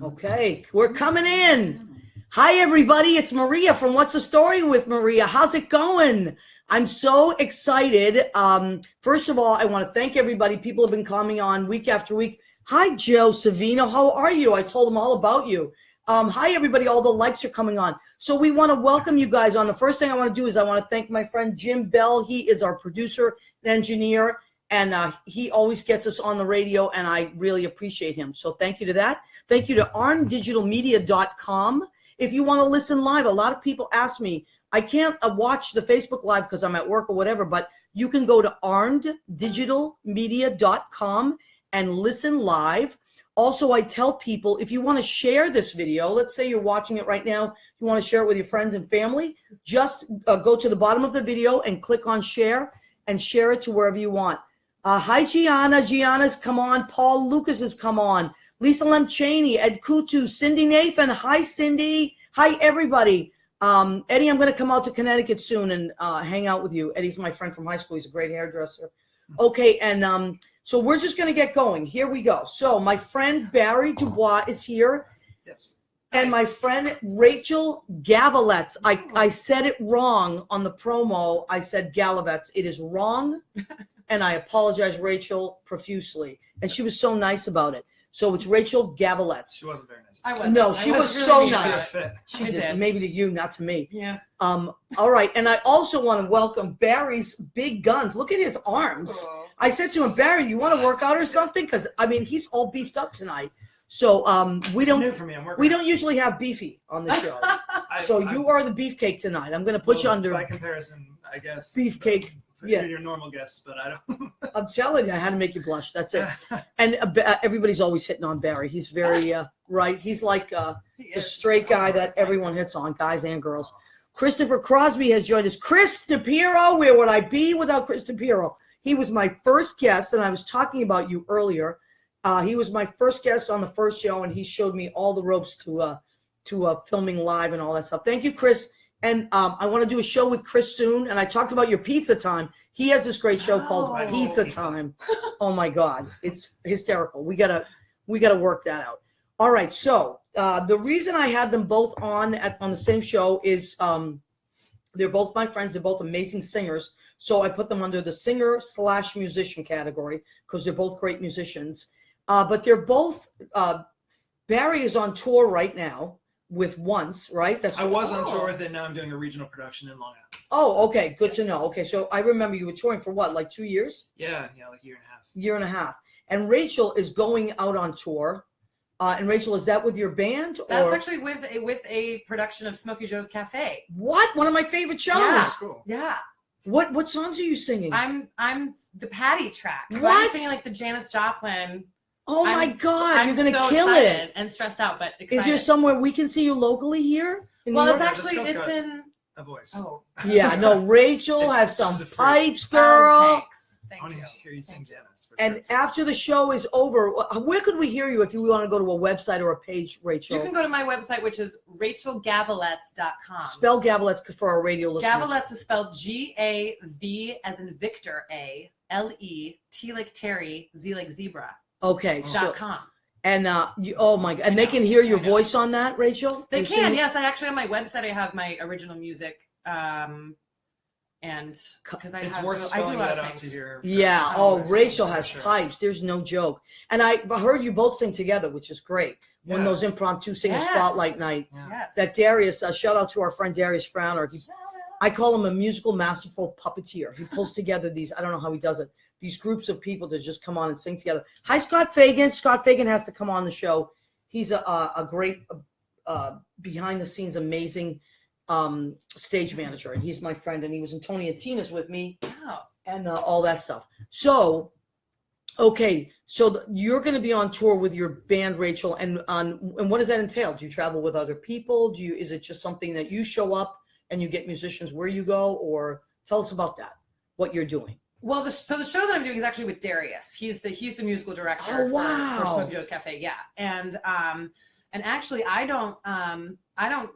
Okay, we're coming in. Hi, everybody. It's Maria from What's the Story with Maria. How's it going? I'm so excited. First of all, I want to thank everybody. People have been coming on week after week. Hi, Joe Savino. How are you? I told them all about you. Hi, everybody. All the likes are coming on. So we want to welcome you guys on. The first thing I want to do is I want to thank my friend Jim Bell. He is our producer and engineer, and he always gets us on the radio, and I really appreciate him. So thank you to that. Thank you to armdigitalmedia.com. If you want to listen live, a lot of people ask me, I can't watch the Facebook Live because I'm at work or whatever, but you can go to armeddigitalmedia.com and listen live. Also, I tell people, if you want to share this video, let's say you're watching it right now, you want to share it with your friends and family, just go to the bottom of the video and click on share and share it to wherever you want. Hi, Gianna. Gianna's come on. Paul Lucas has come on. Lisa Lem Cheney, Ed Kutu, Cindy Nathan. Hi, Cindy. Hi, everybody. Eddie, I'm going to come out to Connecticut soon and hang out with you. Eddie's my friend from high school. He's a great hairdresser. Okay, and so we're just going to get going. Here we go. So my friend Barry DeBois is here. Yes. And my friend Rachel Gavaletz. I said it wrong on the promo. I said Gavaletz. It is wrong. And I apologize, Rachel, profusely. And she was so nice about it. So it's Rachel Gavaletz. She wasn't very nice. I wasn't. No, she was really so nice. She did. Maybe to you, not to me. Yeah. All right. And I also want to welcome Barry's big guns. Look at his arms. I said to him, Barry, you want to work out or something? Because, I mean, he's all beefed up tonight. So we New for me. we don't usually have beefy on the show. You are the beefcake tonight. I'm going to put you under. By comparison, I guess. Beefcake. Yeah, your normal guests, but I don't. I'm telling you, I had to make you blush. That's it. And everybody's always hitting on Barry. He's very right. He's like the straight guy that everyone hits on, guys and girls. Christopher Crosby has joined us. Chris DePiero, where would I be without Chris DePiero? He was my first guest, and I was talking about you earlier. He was my first guest on the first show, and he showed me all the ropes to filming live and all that stuff. Thank you, Chris. And I want to do a show with Chris soon. And I talked about your pizza time. He has this great show called Pizza Time. Oh my God, it's hysterical. We gotta work that out. All right. So the reason I had them both on the same show is they're both my friends. They're both amazing singers. So I put them under the singer/musician category because they're both great musicians. But they're both. Barry is on tour right now with Whatss, right? I was on tour with it. Now I'm doing a regional production in Long Island. Oh, okay. Good to know. Okay, so I remember you were touring for what, like 2 years? Yeah, like a year and a half. Year and a half. And Rachel is going out on tour. And Rachel, is that with your band? That's actually with a production of Smokey Joe's Cafe. What? One of my favorite shows. Yeah. That's cool. Yeah. What songs are you singing? I'm the Patty track. So What? I'm singing like the Janis Joplin. Oh my God, I'm you're going to so kill excited it. and stressed out, but excited. Is there somewhere we can see you locally here? Well, it's actually, it's in... A voice. Oh. Yeah, no, Rachel has some she's a freak. pipes, girl. Thanks. I want to hear you sing Janis. And after the show is over, where could we hear you if you want to go to a website or a page, Rachel? You can go to my website, which is rachelgavaletz.com. Spell Gavaletz for our radio listeners. Gavaletz is spelled G-A-V as in Victor, A, L-E, T like Terry, Z like Zebra. Okay. .com. And oh my God, and they can hear your voice on that, Rachel? They can, yes. I actually, on my website, I have my original music. And because it's worth spelling that out to hear. Yeah. Oh, Rachel has pipes. There's no joke. And I heard you both sing together, which is great. One of those impromptu singer spotlight night. Yes. That Darius, shout out to our friend Darius Frowner. I call him a musical masterful puppeteer. He pulls together these, I don't know how he does it, these groups of people to just come on and sing together. Hi, Scott Fagan. Scott Fagan has to come on the show. He's a great behind the scenes, amazing stage manager, and he's my friend, and he was in Tony and Tina's with me and all that stuff. So okay, so you're going to be on tour with your band, Rachel, and what does that entail? Do you travel with other people? Is it just something that you show up and you get musicians where you go, or tell us about that, what you're doing? Well, the show that I'm doing is actually with Darius. He's the musical director for Smokey Joe's Cafe. Yeah, and actually I don't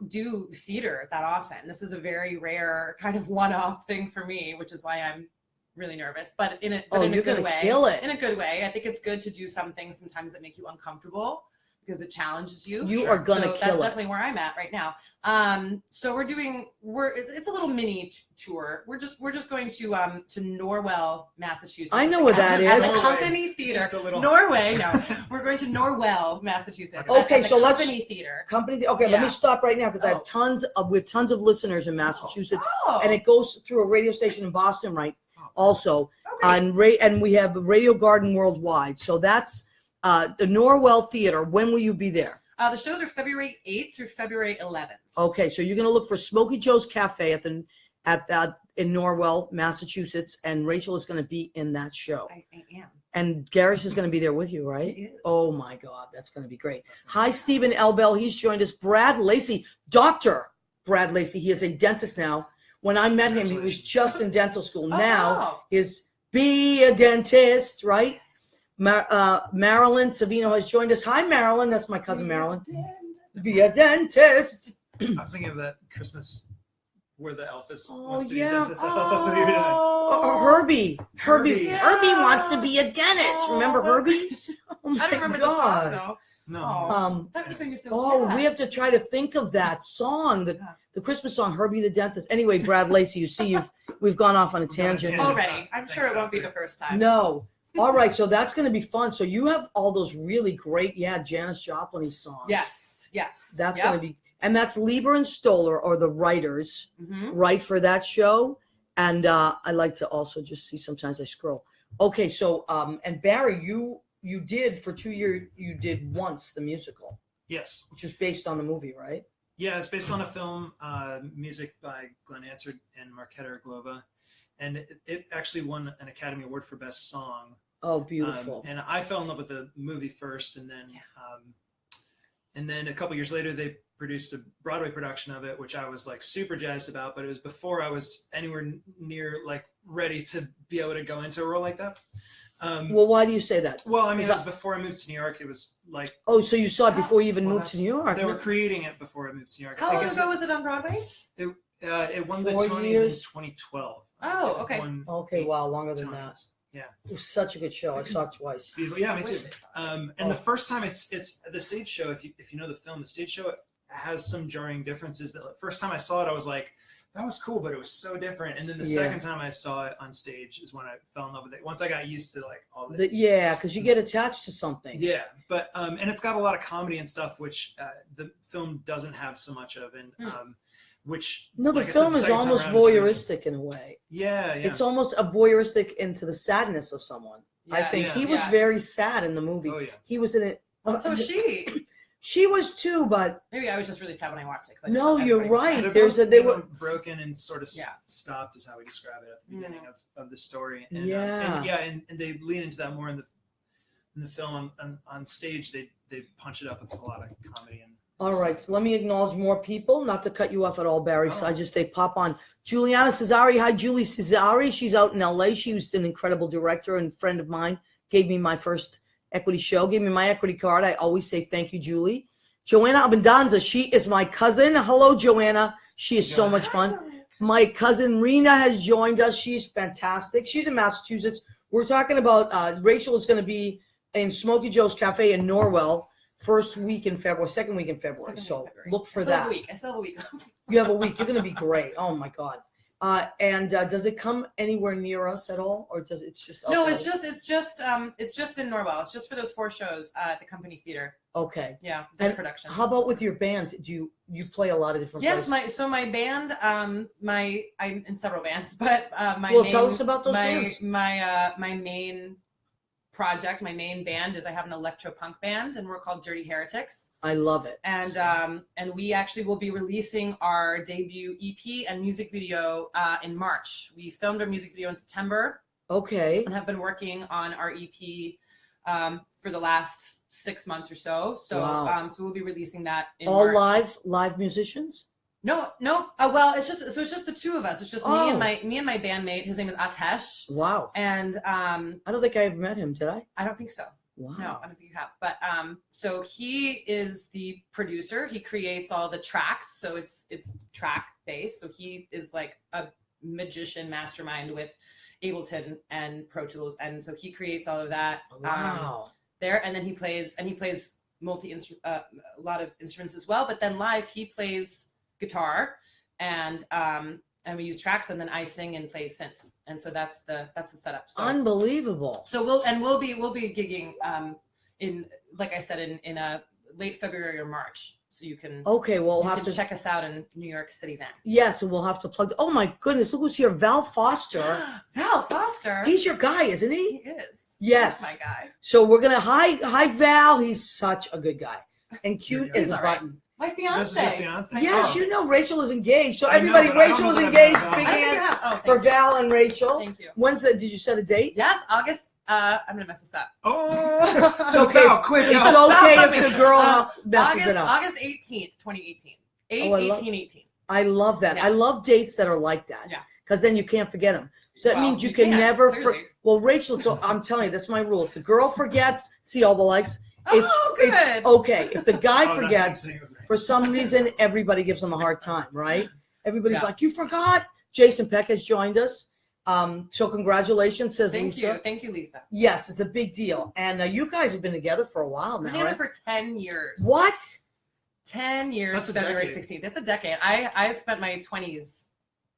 do theater that often. This is a very rare kind of one-off thing for me, which is why I'm really nervous. But in a good way. Kill it. In a good way. I think it's good to do some things sometimes that make you uncomfortable, because it challenges you. You are gonna kill so that's it. definitely where I'm at right now. So it's a little mini tour. We're just going to Norwell, Massachusetts. I know where that At is. the Company Theater. Just a little. Norway, no. We're going to Norwell, Massachusetts. Okay, at the so let's- Company Theater. Company. Okay, let Yeah. me stop right now because I Oh. have we have tons of listeners in Massachusetts, Oh. and it goes through a radio station in Boston, right? Also, Okay. and we have Radio Garden worldwide. So that's the Norwell Theater. When will you be there? The shows are February 8th through February 11th. Okay, so you're going to look for Smokey Joe's Cafe in Norwell, Massachusetts, and Rachel is going to be in that show. I am. And Garish is going to be there with you, right? He is. Oh my God, that's going to be great. Hi, Stephen Elbell. He's joined us. Brad Lacey, Dr. Brad Lacey. He is a dentist now. When I met him, he was just in dental school. Now wow. is be a dentist, right? Marilyn Savino has joined us. Hi, Marilyn. That's my cousin Marilyn. Be a dentist. I was thinking of that Christmas where the elf is Oh, wants to be yeah. a dentist. I thought that's what he was doing. Herbie. Herbie. Herbie wants to be a dentist. Remember Herbie? Oh my I don't remember God. the song though. No. That just made me so Oh, sad. we have to try to think of that song, the Christmas song, Herbie the Dentist. Anyway, Brad Lacey, you see, we've gone off on a tangent. Already. I'm Thanks, sure it won't be Doctor. the first time. No. All right, so that's going to be fun. So you have all those really great, Janis Joplin songs. Yes. That's going to be, and that's Lieber and Stoller are the writers, Mm-hmm. right, for that show. And I like to also just see, sometimes I scroll. Okay, so, and Barry, you did for 2 years, you did Once, the musical, Yes. which is based on the movie, right? Yeah, it's based on a film, music by Glenn Hansard and Marketa Glova. And it actually won an Academy Award for Best Song. Oh, beautiful. And I fell in love with the movie first, and then a couple years later they produced a Broadway production of it, which I was like super jazzed about. But it was before I was anywhere near like ready to be able to go into a role like that. Well, why do you say that? Well, I mean, it was before I moved to New York. It was like, Oh, so you saw it before you even well, moved to New York. they were creating it before I moved to New York. How I long guess ago was it on Broadway? it won the 4 Tonys years? in 2012. Oh, It okay. won Okay, 8 wow, longer than Tonys. that. Yeah. It was such a good show. I saw it twice. Beautiful. Yeah, me too. Wish I saw it. And the first time it's the stage show. If you know the film, the stage show has some jarring differences. That first time I saw it, I was like, that was cool, but it was so different. And then the second time I saw it on stage is when I fell in love with it. Once I got used to like all the Because you get attached to something. yeah, but and it's got a lot of comedy and stuff, which the film doesn't have so much of, and which No, the like I said, film is second time almost around is really- voyeuristic in a way. Yeah. It's almost a voyeuristic into the sadness of someone. I think Yes, he was yes. very sad in the movie. Oh yeah. He was in it. So she. She was too, but Maybe I was just really sad when I watched it. 'Cause I just no, thought you're everybody was right. sad. They're There's both, they you know, were broken and sort of Yeah. stopped is how we describe it at the beginning of the story. And, Yeah. and they lean into that more in the film. On stage, they punch it up with a lot of comedy and. all right. So let me acknowledge more people, not to cut you off at all, Barry. So Oh. I just say pop on. Juliana Cesari. Hi, Julie Cesari. She's out in LA. She was an incredible director and friend of mine. Gave me my first equity show. Gave me my equity card. I always say thank you, Julie. Joanna Abendanza. She is my cousin. Hello, Joanna. She is so much fun. My cousin Rena has joined us. She's fantastic. She's in Massachusetts. We're talking about Rachel is going to be in Smokey Joe's Cafe in Norwell second week in February. Second week in So February. look for I still have that. a week. I still have a week. You have a week. You're going to be great. Oh my God. And does it come anywhere near us at all, or does it's just No, okay? it's just in Norwell. It's just for those 4 shows at the Company Theater. Okay. Yeah, this And production. How about with your band? Do you play a lot of different Yes, places? my band, I'm in several bands, but Tell us about those bands. My main project, my main band is I have an electro punk band, and we're called Dirty Heretics. I love it. And we actually will be releasing our debut EP and music video in March. We filmed our music video in September Okay. and have been working on our EP for the last 6 months or so. So Wow. so we'll be releasing that in All March. live musicians? No. Well, it's just the 2 of us. It's just me and my bandmate. His name is Atesh. Wow. And I don't think I ever met him, did I? I don't think so. Wow. No, I don't think you have. But so he is the producer. He creates all the tracks. So it's track based. So he is like a magician mastermind with Ableton and Pro Tools, and so he creates all of that. Wow. There, and then he plays a lot of instruments as well. But then live, he plays guitar, and we use tracks, and then I sing and play synth, and so that's the setup. So, unbelievable. So we'll be gigging in, like I said, in a late February or March. So you can we'll have to check us out in New York City then. Yes, and we'll have to plug. Oh my goodness, look who's here, Val Foster. Val Foster. He's your guy, isn't he? He is. Yes, He's my guy. So we're gonna hi Val. He's such a good guy and cute as a button. My fiance. This is your fiance. Yes, you know Rachel is engaged. So everybody, Rachel is engaged. Big hand for Val and Rachel. Thank you. Did you set a date? Yes, August. I'm gonna mess this up. Oh, it's okay. Quick. It's okay if the girl messes it up. August 18th, 2018. 18. I love that. Yeah. I love dates that are like that. Yeah. Because then you can't forget them. So that means you can never. Well, Rachel, so I'm telling you, that's my rule. If the girl forgets, see all the likes. It's okay. If the guy forgets, for some reason, everybody gives them a hard time, right? Everybody's like, you forgot. Jason Peck has joined us. So congratulations, says Lisa. Thank you, Lisa. Yes, it's a big deal. And you guys have been together for a while now, We've been together for 10 years. What? 10 years, that's February 16th. It's a decade. I spent my 20s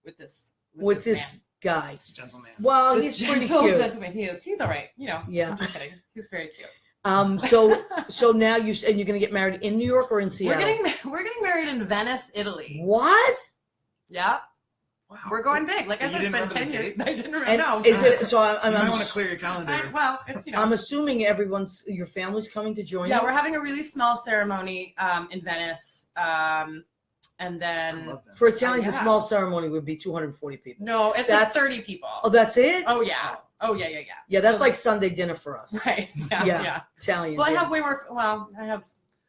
with this guy. This gentleman. Well, he's pretty cute. Gentleman. He's all right. You know. Yeah. I'm just kidding. He's very cute. So now you're going to get married in New York or in Seattle? We're getting married in Venice, Italy. What? Yeah. Wow. We're going big. Like I said, it's been 10 years. I didn't remember. No. Is it? So I might want to clear your calendar. It's I'm assuming your family's coming to join you. Yeah, we're having a really small ceremony in Venice, and then for Italians, a small ceremony would be 240 people. No, it's like 30 people. Oh, that's it? Oh yeah. Yeah, that's like Sunday dinner for us. Right. Yeah. Italians. Well, I have way more. Well, I have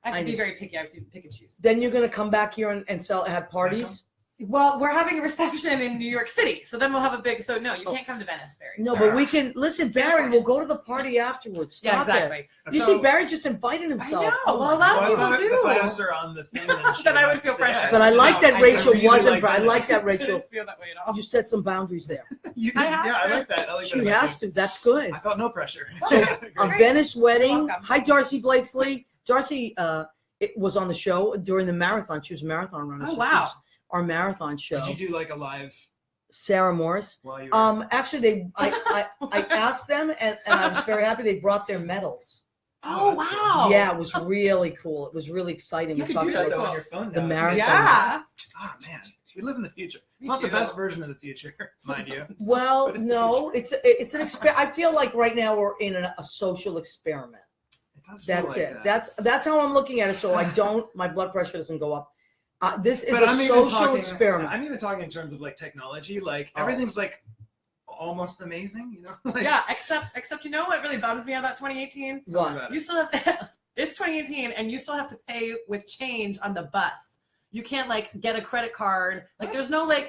to be very picky. I have to pick and choose. Then you're going to come back here and have parties? Well, we're having a reception in New York City, so then we'll have a big. So no, you can't come to Venice, Barry. No, but we can listen, Barry. We'll go to the party afterwards. Stop exactly. You see, Barry just invited himself. I know. Well, a lot of people do. If I asked her on the thing, then I would feel pressure. But I like that Rachel wasn't. I like that I Rachel. didn't feel that way at all. You set some boundaries there. I like that. She has to. That's good. I felt no pressure. A Venice wedding. Hi, Darcy Blakesley. Darcy was on the show during the marathon. She was a marathon runner. Oh, wow. Our marathon show. Did you do like a live? Sarah Morris. Actually, I asked them, and I was very happy. They brought their medals. Oh wow! Yeah, it was really cool. It was really exciting. You can do that on your phone now. The marathon. Yeah. Oh man, we live in the future. It's not the best version of the future, mind you. Well, no, it's an experiment. I feel like right now we're in a social experiment. That's it. That's how I'm looking at it. So my blood pressure doesn't go up. This is a social experiment. I'm even talking in terms of like technology. Like everything's like almost amazing, you know? Like, yeah, except you know what really bums me out about 2018? What? You still have to. It's 2018, and you still have to pay with change on the bus. You can't like get a credit card. Like there's no. Yeah,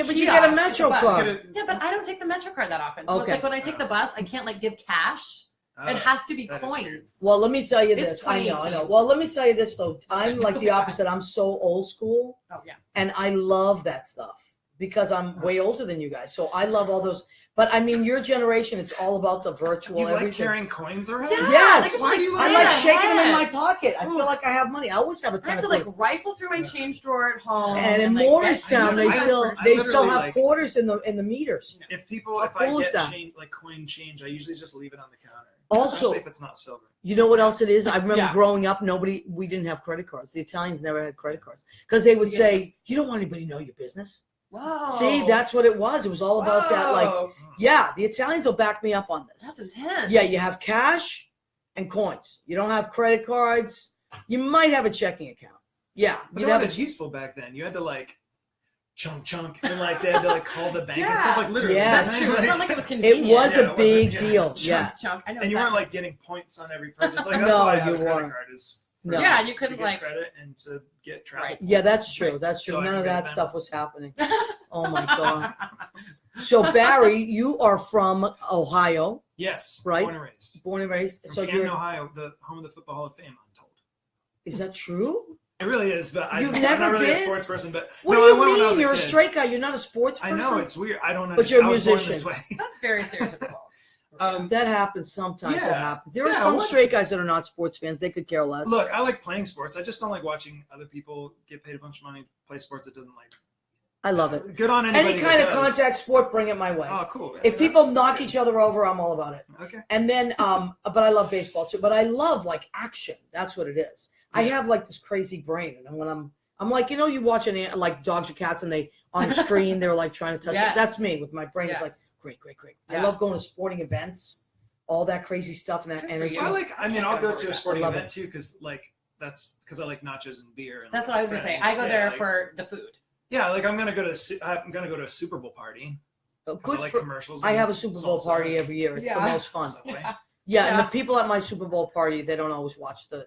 but you get a Metro card. Yeah, but I don't take the Metro card that often. So it's like when I take the bus, I can't like give cash. It has to be coins. Well, let me tell you this. I know. Well, let me tell you this though. I'm like the opposite. I'm so old school. Oh yeah. And I love that stuff because I'm way older than you guys. So I love all those. But I mean, your generation, it's all about the virtual. You everything. like carrying coins around? Yeah, yes. Why do you I like shaking them in my pocket. I feel like I have money. I always have a ton I have to like rifle through my change drawer at home. And in Morristown, they still have quarters in the meters. If I get like coin change, I usually just leave it on the counter. Also, especially if it's not silver. You know what else it is? I remember growing up, we didn't have credit cards. The Italians never had credit cards because they would say, "You don't want anybody to know your business." Wow. See, that's what it was. It was all about that. Like, yeah, the Italians will back me up on this. That's intense. Yeah, you have cash and coins. You don't have credit cards. You might have a checking account. Yeah. But that was useful back then. You had to like chunk and like they had to like call the bank and stuff like literally. Yeah, that's true. It's not like it was convenient. It was a big deal. Chunk. I know. And you weren't like getting points on every purchase. Like that's no, why I have a credit card is. No. Yeah, you couldn't to get like credit and to get travel. Right. Yeah, that's true. That's true. So none of that stuff was happening. Oh my God. So Barry, you are from Ohio. Yes. Right. Born and raised. From so Canton, Ohio, the home of the Football Hall of Fame, I'm told. Is that true? It really is, but I'm never not really been? a sports person. But what do you mean? You're a straight guy. You're not a sports person. I know it's weird. I don't know. But you're a musician. This way. That's very stereotypical. That happens sometimes. Yeah. That happens. There are Yeah, some what's- straight guys that are not sports fans. They could care less. Look, I like playing sports. I just don't like watching other people get paid a bunch of money to play sports that doesn't like. I love it. Good on anybody Any kind that of does. contact sport, bring it my way. Oh, cool. If people knock each other over, I'm all about it. Okay. And then, but I love baseball too. But I love like action. That's what it is. I have like this crazy brain, and when I'm like, you know, you watch like dogs or cats, and they on the screen they're like trying to touch it. That's me with my brain. It's like great. I love going to sporting events, all that crazy stuff and that energy. I'll go to a sporting event too, because that's because I like nachos and beer. And that's what I was gonna say. I go there for the food. Yeah, like I'm gonna go to a Super Bowl party. Good I like for, commercials. I have a Super Bowl party every year. It's the most fun. Yeah, and the people at my Super Bowl party, they don't always watch the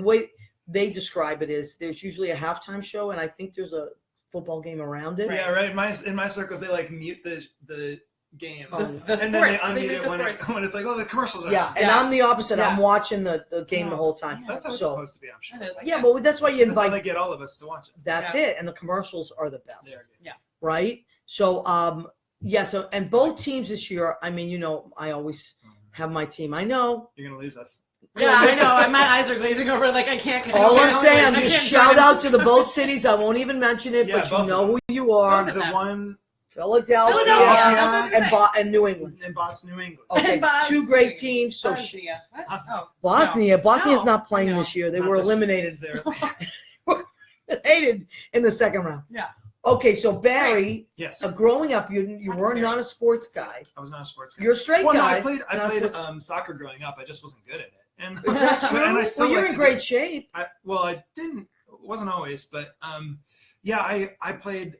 way they describe it is there's usually a halftime show, and I think there's a football game around it. Yeah, right. In my circles, they like mute the game, the and sports. then they unmute it when it's like, oh, the commercials are. Yeah, and I'm the opposite. I'm watching the game the whole time. That's how it's supposed to be, I'm sure. But that's why you invite. That's how they get all of us to watch it. That's it, and the commercials are the best. Yeah. Right. So So and both teams this year. I mean, you know, I always have my team. I know you're gonna lose us. Yeah, I know. My eyes are glazing over. Like I can't. All I'm saying, I'm just shout out to the both cities. I won't even mention it, but you know who you are. The one. Philadelphia and New England. And Boston, New England. Okay, two great teams. So Bosnia. Bosnia's not playing this year. They were eliminated. Eliminated in the second round. Yeah. Okay, so Barry. Yes. Growing up, you were not a sports guy. I was not a sports guy. You're a straight guy. No, I played soccer growing up. I just wasn't good at it. And is that true? And I still you're in great shape. I wasn't always, but I played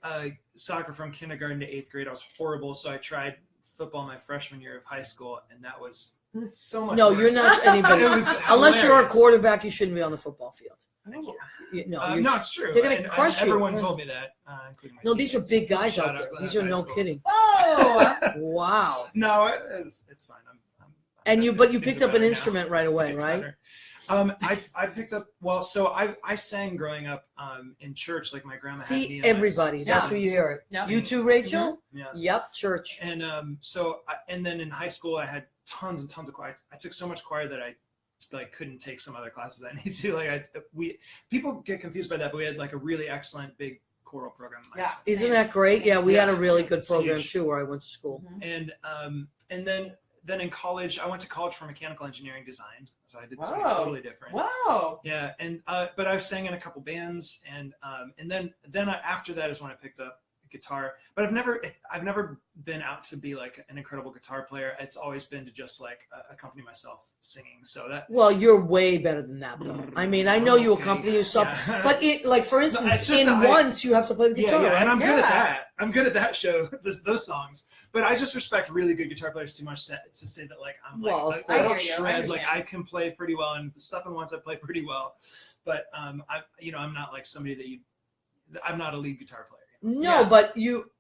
soccer from kindergarten to 8th grade. I was horrible, so I tried football my freshman year of high school, and that was so much worse. You're not anybody. Unless you're a quarterback, you shouldn't be on the football field. No, it's true. They're going to crush you. Everyone told me that, including my these are big guys out there. These are no kidding. Oh, wow. No, it's fine. And you picked up an instrument right away, right? I picked up. Well, so I sang growing up in church. Like my grandma had me. Everybody. That's where you hear it. Yeah. You too, Rachel. Yeah. Yep, church. And and then in high school I had tons and tons of choir. I took so much choir that I couldn't take some other classes I need to. People get confused by that, but we had like a really excellent big choral program. Isn't that great? Yeah, we had a really good program too where I went to school. And then in college, I went to college for mechanical engineering design, so I did something totally different. Wow. Yeah, and but I sang in a couple bands, and then after that is when I picked up guitar. But I've never been out to be like an incredible guitar player. It's always been to just like accompany myself singing. So that. Well, you're way better than that, though. I mean, I know you accompany yourself, but for instance, once you have to play the guitar. Yeah, and I'm good at that. I'm good at that show, those songs. But I just respect really good guitar players too much to say that like I'm I don't shred. Like I can play pretty well, and the stuff in once I play pretty well. But I'm not like somebody I'm not a lead guitar player. No, but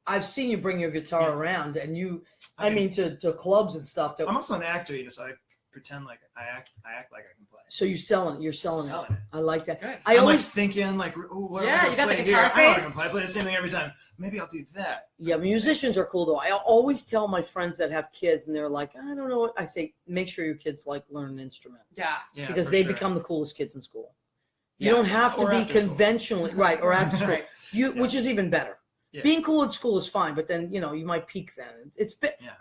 I've seen you bring your guitar around, and to clubs and stuff. I'm also an actor, so I pretend like I act like I can play. So you're selling it. I like that. Good. I'm always thinking like, what am I you got the here? guitar face. I play the same thing every time. Maybe I'll do that. Yeah, musicians are cool though. I always tell my friends that have kids, and they're like, I don't know what I say. Make sure your kids learn an instrument. Yeah, because they become the coolest kids in school. You don't have to be conventionally right or after school. Which is even better. Yeah. Being cool at school is fine, but then you might peak then.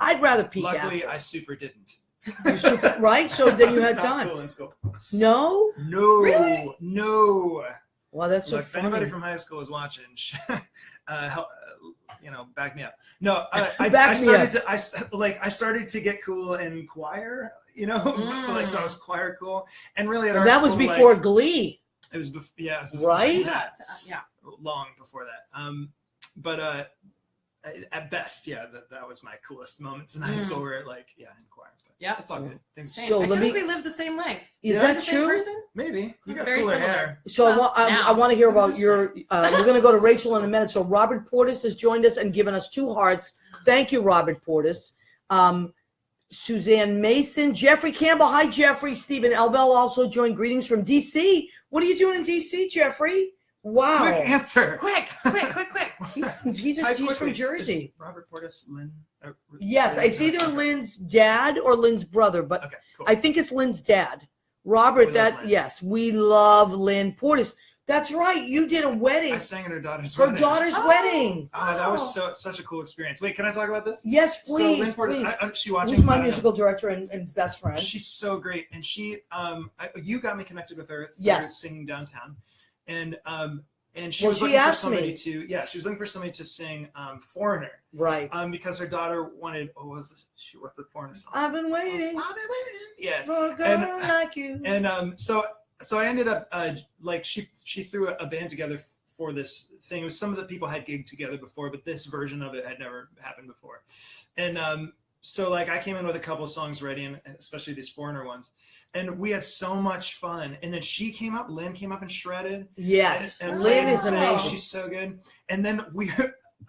I'd rather peak. Luckily, after. I super didn't. You super right, so then you had time. Cool in school. No, really, no. Well, that's so funny. If anybody from high school is watching, help, back me up. No, I started to get cool in choir. So I was choir cool, and really that was before Glee. It was before, it was before, right? Yeah, long before that. But at best, that was my coolest moments in high school. Where in choir. Yeah, it's all good. So I think we lived the same life. Is that true? Maybe you got very cooler similar. hair. So I want to hear about your. We're going to go to Rachel in a minute. So Robert Portis has joined us and given us 2 hearts. Thank you, Robert Portis. Suzanne Mason, Jeffrey Campbell. Hi, Jeffrey. Stephen Elbell also joined. Greetings from DC. What are you doing in DC, Jeffrey? Wow. Quick answer. Quick. He's from Jersey. Robert Portis, Lynn. Yes, it's either Lynn's dad or Lynn's brother, but okay, cool. I think it's Lynn's dad. Robert, yes, we love Lynn Portis. That's right. You did a wedding. I sang at her daughter's wedding. Her daughter's wedding. Oh, that was such a cool experience. Wait, can I talk about this? Yes, please. So Lynn Portis, she watching? Who's my musical director and best friend? She's so great, and she, you got me connected with her through singing downtown, and she was looking for somebody she was looking for somebody to sing Foreigner, right? Because her daughter wanted what's the Foreigner song? I've been waiting. Yeah, for a girl like you. And so I ended up she threw a band together for this thing. It was some of the people had gigged together before, but this version of it had never happened before. And so I came in with a couple of songs ready, and especially these Foreigner ones, and we had so much fun. And then Lynn came up and shredded. Yes, and Lynn is amazing. She's so good. And then we,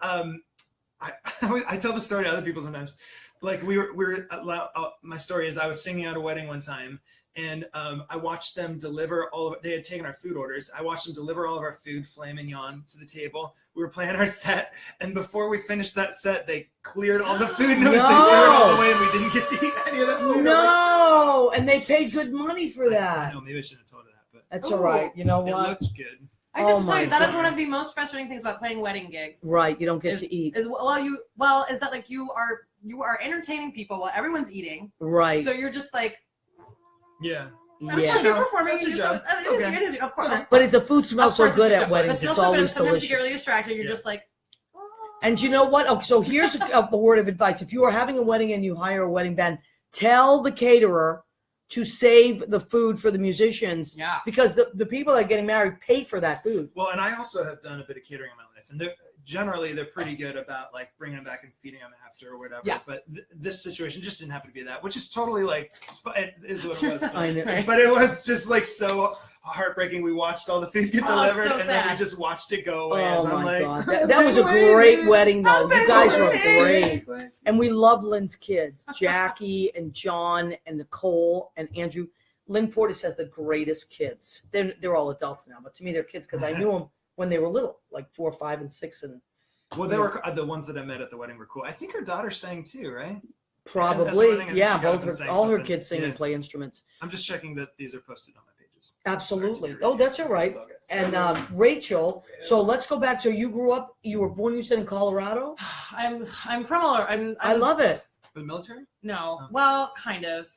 I tell the story to other people sometimes. Like my story is I was singing at a wedding one time. And I watched them deliver they had taken our food orders. I watched them deliver all of our food, filet mignon, to the table. We were playing our set. And before we finished that set, they cleared all the food. And they cleared all the way, and we didn't get to eat any of that food. No, and they paid good money for that. I know, maybe I shouldn't have told her that. But that's all right. You know what? It looked good. I can tell you, that is one of the most frustrating things about playing wedding gigs. Right, you don't get to eat. Is that like you are entertaining people while everyone's eating. Right. So you're just like, yeah. Of course you're performing. It is, of course. But the food smells so good at weddings. It's always delicious. Sometimes you get really distracted. You're just like, oh. And you know what? Oh, so here's a word of advice. If you are having a wedding and you hire a wedding band, tell the caterer to save the food for the musicians. Yeah. Because the people that are getting married pay for that food. Well, and I also have done a bit of catering in my life. And generally they're pretty good about bringing them back and feeding them after or whatever. Yeah. But this situation just didn't happen to be that, which is totally it is what it was. I know. But it was just so heartbreaking. We watched all the food get delivered, and then we just watched it go away. Oh my God. That was a great wedding though. You guys were great. And we love Lynn's kids, Jackie and John and Nicole and Andrew. Lynn Portis has the greatest kids. They're all adults now, but to me they're kids because I knew them when they were little, like 4, 5, and 6. And they were the ones that I met at the wedding were cool. I think her daughter sang too, right? Probably, yeah. All her kids sing and play instruments. I'm just checking that these are posted on my pages. Absolutely. Oh, that's all right. And Rachel, so let's go back. So you were born, you said, in Colorado? I'm from I love it. For the military? No. Oh. Well, kind of.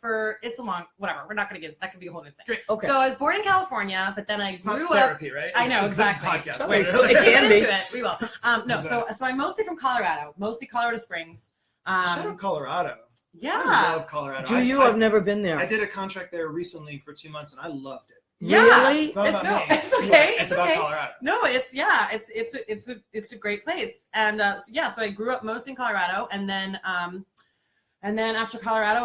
It's a long, whatever. We're not going to get, that could be a whole new thing. Great. Okay. So I was born in California, but then I grew up. Therapy, right? I know, exactly. It's a podcast. It can be. We will. No, so I'm mostly from Colorado, mostly Colorado Springs. Shout out Colorado. Yeah. I love Colorado. I've never been there. I did a contract there recently for 2 months, and I loved it. Yeah. Really? It's not about me. It's okay. It's about Colorado. No, it's a great place. And so I grew up mostly in Colorado, and then after Colorado,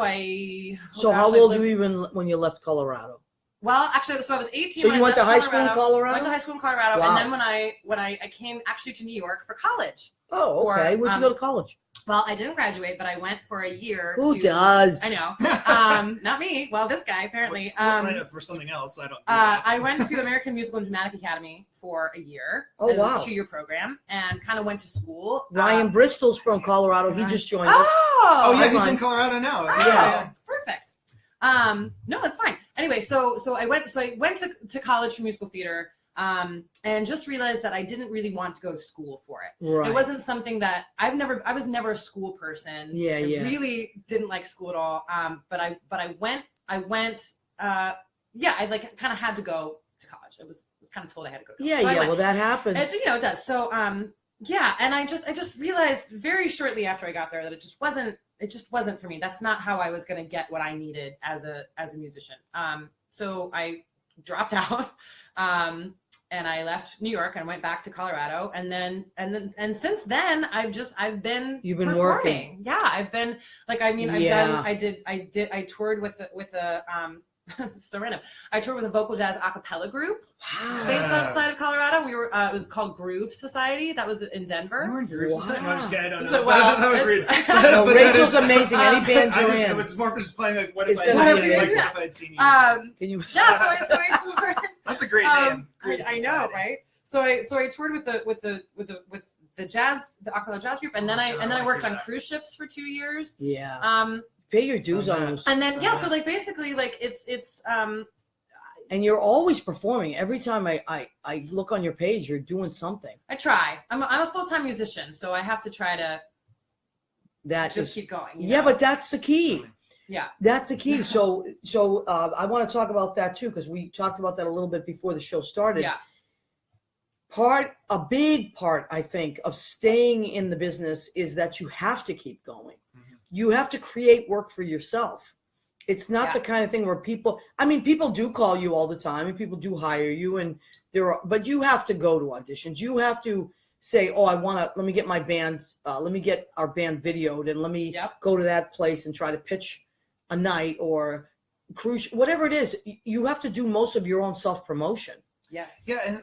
how old were you when you left Colorado? Well, actually, so I was 18. So you went to high school in Colorado? I went to high school in Colorado, wow. And then when I came actually to New York for college. Oh, okay. Where'd you go to college? Well, I didn't graduate, but I went for a year. Who does? I know. Not me. Well, this guy apparently. For something else, I don't. I went to American Musical and Dramatic Academy for a year. Oh, it wow. was a 2-year program, and kind of went to school. Ryan Bristol's from Colorado. He just joined us. Oh, yeah, he's in Colorado now. Yeah. Perfect. No, it's fine. Anyway, so I went to college for musical theater. And just realized that I didn't really want to go to school for it. Right. It wasn't something that I was never a school person. Yeah, I really didn't like school at all. But I went, I kind of had to go to college. I was kind of told I had to go to college. Yeah, well, that happens. It does. So, and I just realized very shortly after I got there that it just wasn't for me. That's not how I was going to get what I needed as a musician. So I dropped out. And I left New York and went back to Colorado, and since then I've been performing. Working. Yeah, I've been I toured with a so random. I toured with a vocal jazz a cappella group based outside of Colorado. We were it was called Groove Society. That was in Denver. You were in Groove Society? No, I'm just kidding. I don't know. So, well, that was weird. No, Rachel's amazing. Any band you're in. It was more just playing like what if I had seen you. Can you? Yeah, so I toured. That's a great name. I know, right? So I toured with acapella jazz group, and then I worked on cruise ships for 2 years. Yeah. Pay your dues on those. And then so like basically like it's and you're always performing. Every time I look on your page, you're doing something. I try. I'm a full-time musician, so I have to try to keep going. Yeah, but that's the key. Yeah, that's the key. So I want to talk about that too, because we talked about that a little bit before the show started. Yeah. A big part, I think, of staying in the business is that you have to keep going. Mm-hmm. You have to create work for yourself. It's not the kind of thing where people do call you all the time and people do hire you, but you have to go to auditions. You have to say, oh, let me get my bands, let me get our band videoed, and let me go to that place and try to pitch a night or cruise, whatever it is. You have to do most of your own self-promotion. Yes. Yeah, and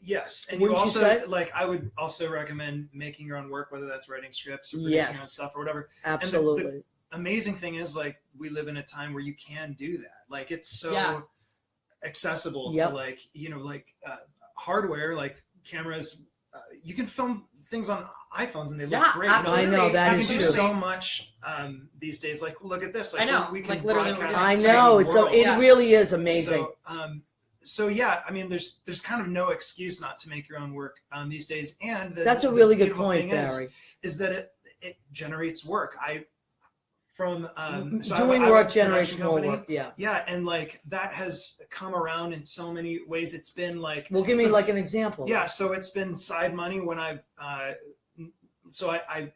yes. And Wouldn't you also I would also recommend making your own work, whether that's writing scripts or producing your own stuff or whatever. Absolutely. And the amazing thing is, like, we live in a time where you can do that. Like, it's so accessible to hardware, like cameras. You can film things on iPhones and they look great. Absolutely. I know that is true. true. So much these days. Like, look at this. Like, I know. We can literally. broadcast. I know it really is amazing. So yeah, I mean, there's kind of no excuse not to make your own work these days. And that's a really good point, Barry. Is that it generates work. Doing work generates more work. Yeah, and like that has come around in so many ways. It's been like, well, give me like an example. Yeah, so it's been side money when I am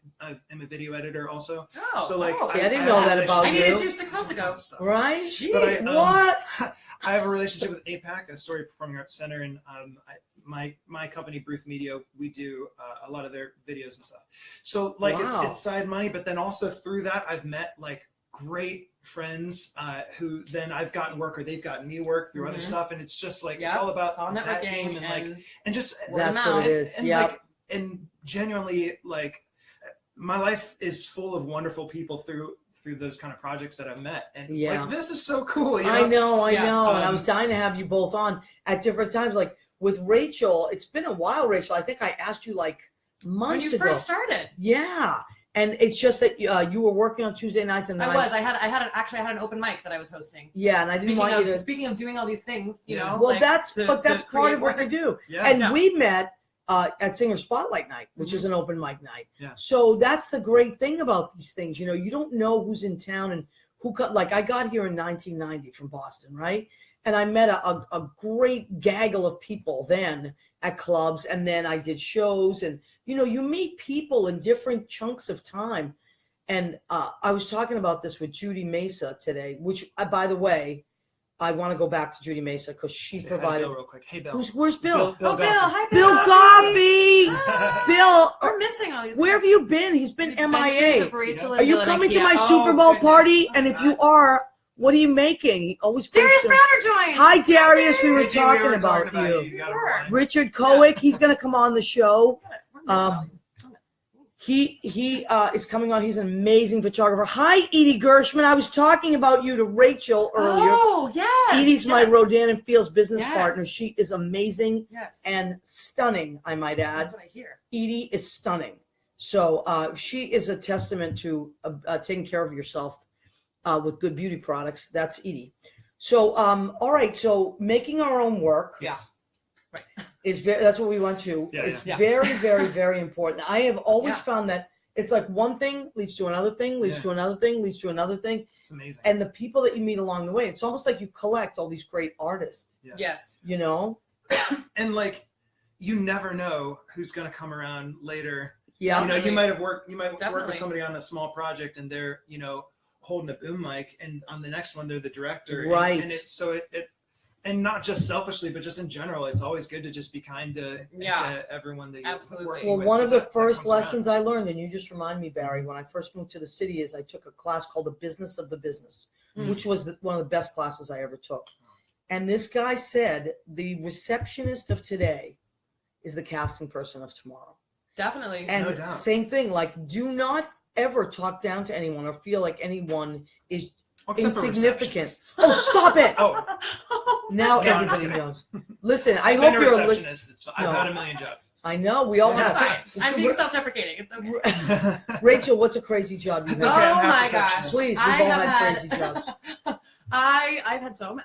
a video editor also. Oh, so like, I didn't know that about you. I needed you 6 months ago. Right? But What? I have a relationship with APAC, a Story Performing Arts Center, and my company, Bruce Media, we do a lot of their videos and stuff. So like it's side money, but then also through that I've met like great friends who then I've gotten work or they've gotten me work through other stuff, and it's just like it's all about that game and just that's what it is. And genuinely, like, my life is full of wonderful people through those kind of projects that I've met, and like, this is so cool. You know? I know, and I was dying to have you both on at different times. Like with Rachel, it's been a while, Rachel. I think I asked you like months ago. When you first started. Yeah, and it's just that you were working on Tuesday nights, and then I had an open mic that I was hosting. Yeah, and I didn't want you to. Speaking of doing all these things, you know. Well, that's part of what we do. Yeah. And we met at Singer Spotlight Night, which is an open mic night. Yeah. So that's the great thing about these things. You know, you don't know who's in town and who like I got here in 1990 from Boston, right? And I met a great gaggle of people then at clubs, and then I did shows, and you know, you meet people in different chunks of time. And I was talking about this with Judy Mesa today, which by the way, I want to go back to Judy Mesa because she provided. Hi, Bill, real quick. Hey, Bill. Where's Bill? Bill. Hi, Bill Coffey. Bill, we're missing all these. Where have you been? He's been MIA. Are you coming to my Ikea. Super Bowl party? And if you are, what are you making? He always Darius Browner joined. Hi, Darius. We were talking about you. Richard Kowick. He's going to come on the show. He is coming on. He's an amazing photographer. Hi, Edie Gershman. I was talking about you to Rachel earlier. Oh, yes. Edie's my Rodan and Fields business partner. She is amazing and stunning, I might add. That's what I hear. Edie is stunning. So she is a testament to taking care of yourself with good beauty products. That's Edie. So, all right. So making our own work. Yeah. That's what we want to. It's very, very, very important. I have always found that it's like one thing leads to another thing, leads to another thing, leads to another thing. It's amazing. And the people that you meet along the way, it's almost like you collect all these great artists. Yeah. Yes. You know? And like, you never know who's going to come around later. Yeah. You know, you might work with somebody on a small project and they're, you know, holding a boom mic, and on the next one they're the director. Right. And and not just selfishly, but just in general, it's always good to just be kind to everyone that you're working with. Well, one of the first lessons I learned, and you just remind me, Barry, when I first moved to the city, is I took a class called The Business of the Business, which was one of the best classes I ever took. And this guy said, the receptionist of today is the casting person of tomorrow. Definitely. And no doubt. Same thing, like, do not ever talk down to anyone or feel like anyone is insignificant. Oh, stop it. Oh Now No, I'm just everybody kidding. knows. Listen, I I've hope been a you're a receptionist. It's fine. I've No. had a million jobs. I know we all That's have. fine. I'm being self-deprecating. It's okay. Rachel, what's a crazy job you It's have? okay, I'm Oh half my receptionist. gosh! Please, we've I all have had crazy jobs. I've had so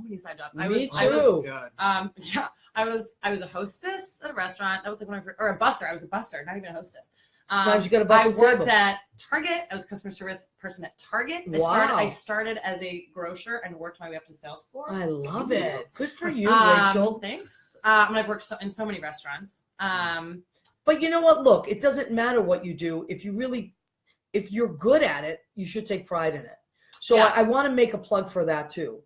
many side jobs. Me too. Oh, God. Yeah, I was a hostess at a restaurant. That was like or a busser. I was a busser, not even a hostess. Sometimes you got to bust I a worked table. at Target. I was a customer service person at Target. Wow. I started as a grocer and worked my way up to sales floor. I love it. Good for you, Rachel. Thanks. And I've worked in so many restaurants. But you know what? Look, it doesn't matter what you do. If you're good at it, you should take pride in it. So Yeah. I want to make a plug for that too,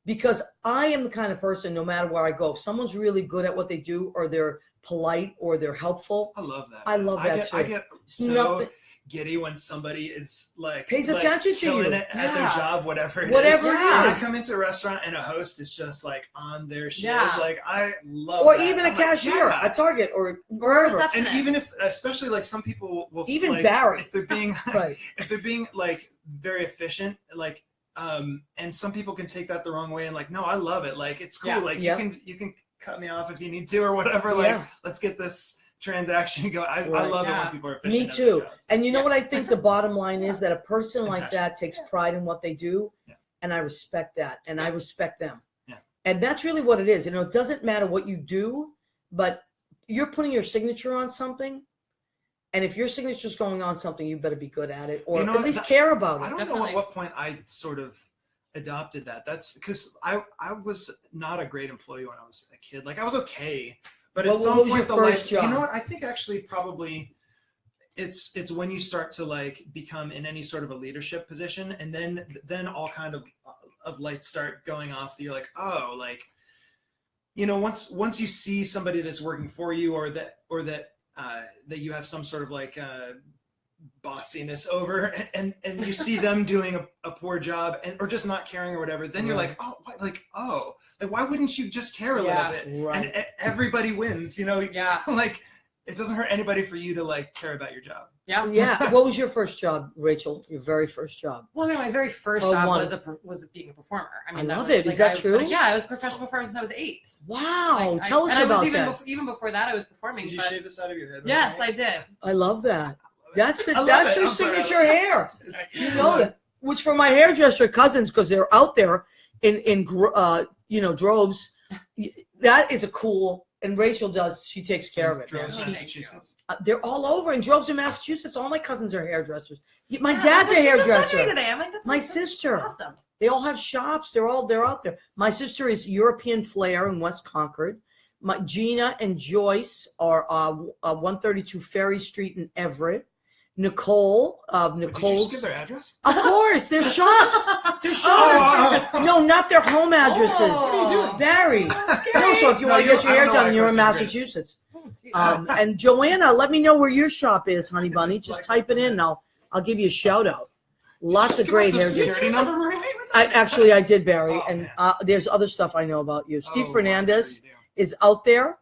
because I am the kind of person, no matter where I go, if someone's really good at what they do, or they're polite, or they're helpful, I love that. I love that too. I get so Nothing- giddy when somebody is like Pays attention to killing you. it at their Yeah. job, whatever it is. Whatever it When I is. come into a restaurant and a host is just like on their shit, Yeah. it's like I love or that. even a I'm like, cashier yeah. at Target or Or a wherever. receptionist. And even if, especially like some people will Even like, Barry. if they're being Right. if they're being like very efficient, like and some people can take that the wrong way and like, no, I love it. Like it's cool. Yeah. Like Yeah. you can cut me off if you need to or whatever. Like Yeah. let's get this transaction going. I Right. love it Yeah. when people are efficient. Me at their too. jobs. And you know Yeah. what I think the bottom line is? That a person like Compassion. that takes pride in what they do. Yeah. And I respect that. And I respect them. Yeah. And that's really what it is. You know, it doesn't matter what you do, but you're putting your signature on something. And if your signature's going on something, you better be good at it, or You know at what? least care about I it. don't know Definitely. at what point I sort of adopted that. That's because I was not a great employee when I was a kid. Like I was okay, but at some What was point your the first life. job? You know what? I think actually probably it's when you start to like become in any sort of a leadership position, and then all kind of lights start going off. You're like, oh, like you know, once you see somebody that's working for you, or that that you have some sort of like bossiness over, and you see them doing a poor job, or just not caring or whatever, then you're like, oh, like why wouldn't you just care a little bit? Right. And everybody wins, you know. Yeah. Like it doesn't hurt anybody for you to like care about your job. Yeah. Yeah. What was your first job, Rachel? Your very first job? Well, I mean, my very first Oh, job one. was being a performer. I I mean, love was, it. Is that true? Yeah, I was a professional performer since I was 8. Wow. Tell us about that. Even before that, I was performing. Did you but- shave the side of your head? Yes, I did. I love that. That's I love that's it. your I'm sorry. signature hair. You You know that. Which for my hairdresser cousins, because they're out there in droves. That is a cool. And Rachel does. She takes care of it. Man. Droves, She- Massachusetts. they're all over in droves in Massachusetts. All my cousins are hairdressers. My Yeah, dad's a she just sent me hairdresser. today. I'm like, that's My that's sister. Awesome. They all have shops. They're out there. My sister is European Flair in West Concord. My Gina and Joyce are 132 Ferry Street in Everett. Nicole of Did you Nicole's. just give their address? Of course, their shops. Their shops. Oh. No, not their home addresses. What are you doing? Barry. Okay. No, so if you No, want to get your I hair don't know done, why you're in I question Massachusetts. Oh, And Joanna, let me know where your shop is, honey bunny. Just Just like type it in, and I'll give you a shout out. Lots of great hair. hairdressers. Security number, Maria? I did, Barry, Oh, and man. there's other stuff I know about you. Steve Oh, Fernandez I'm sure you is out there.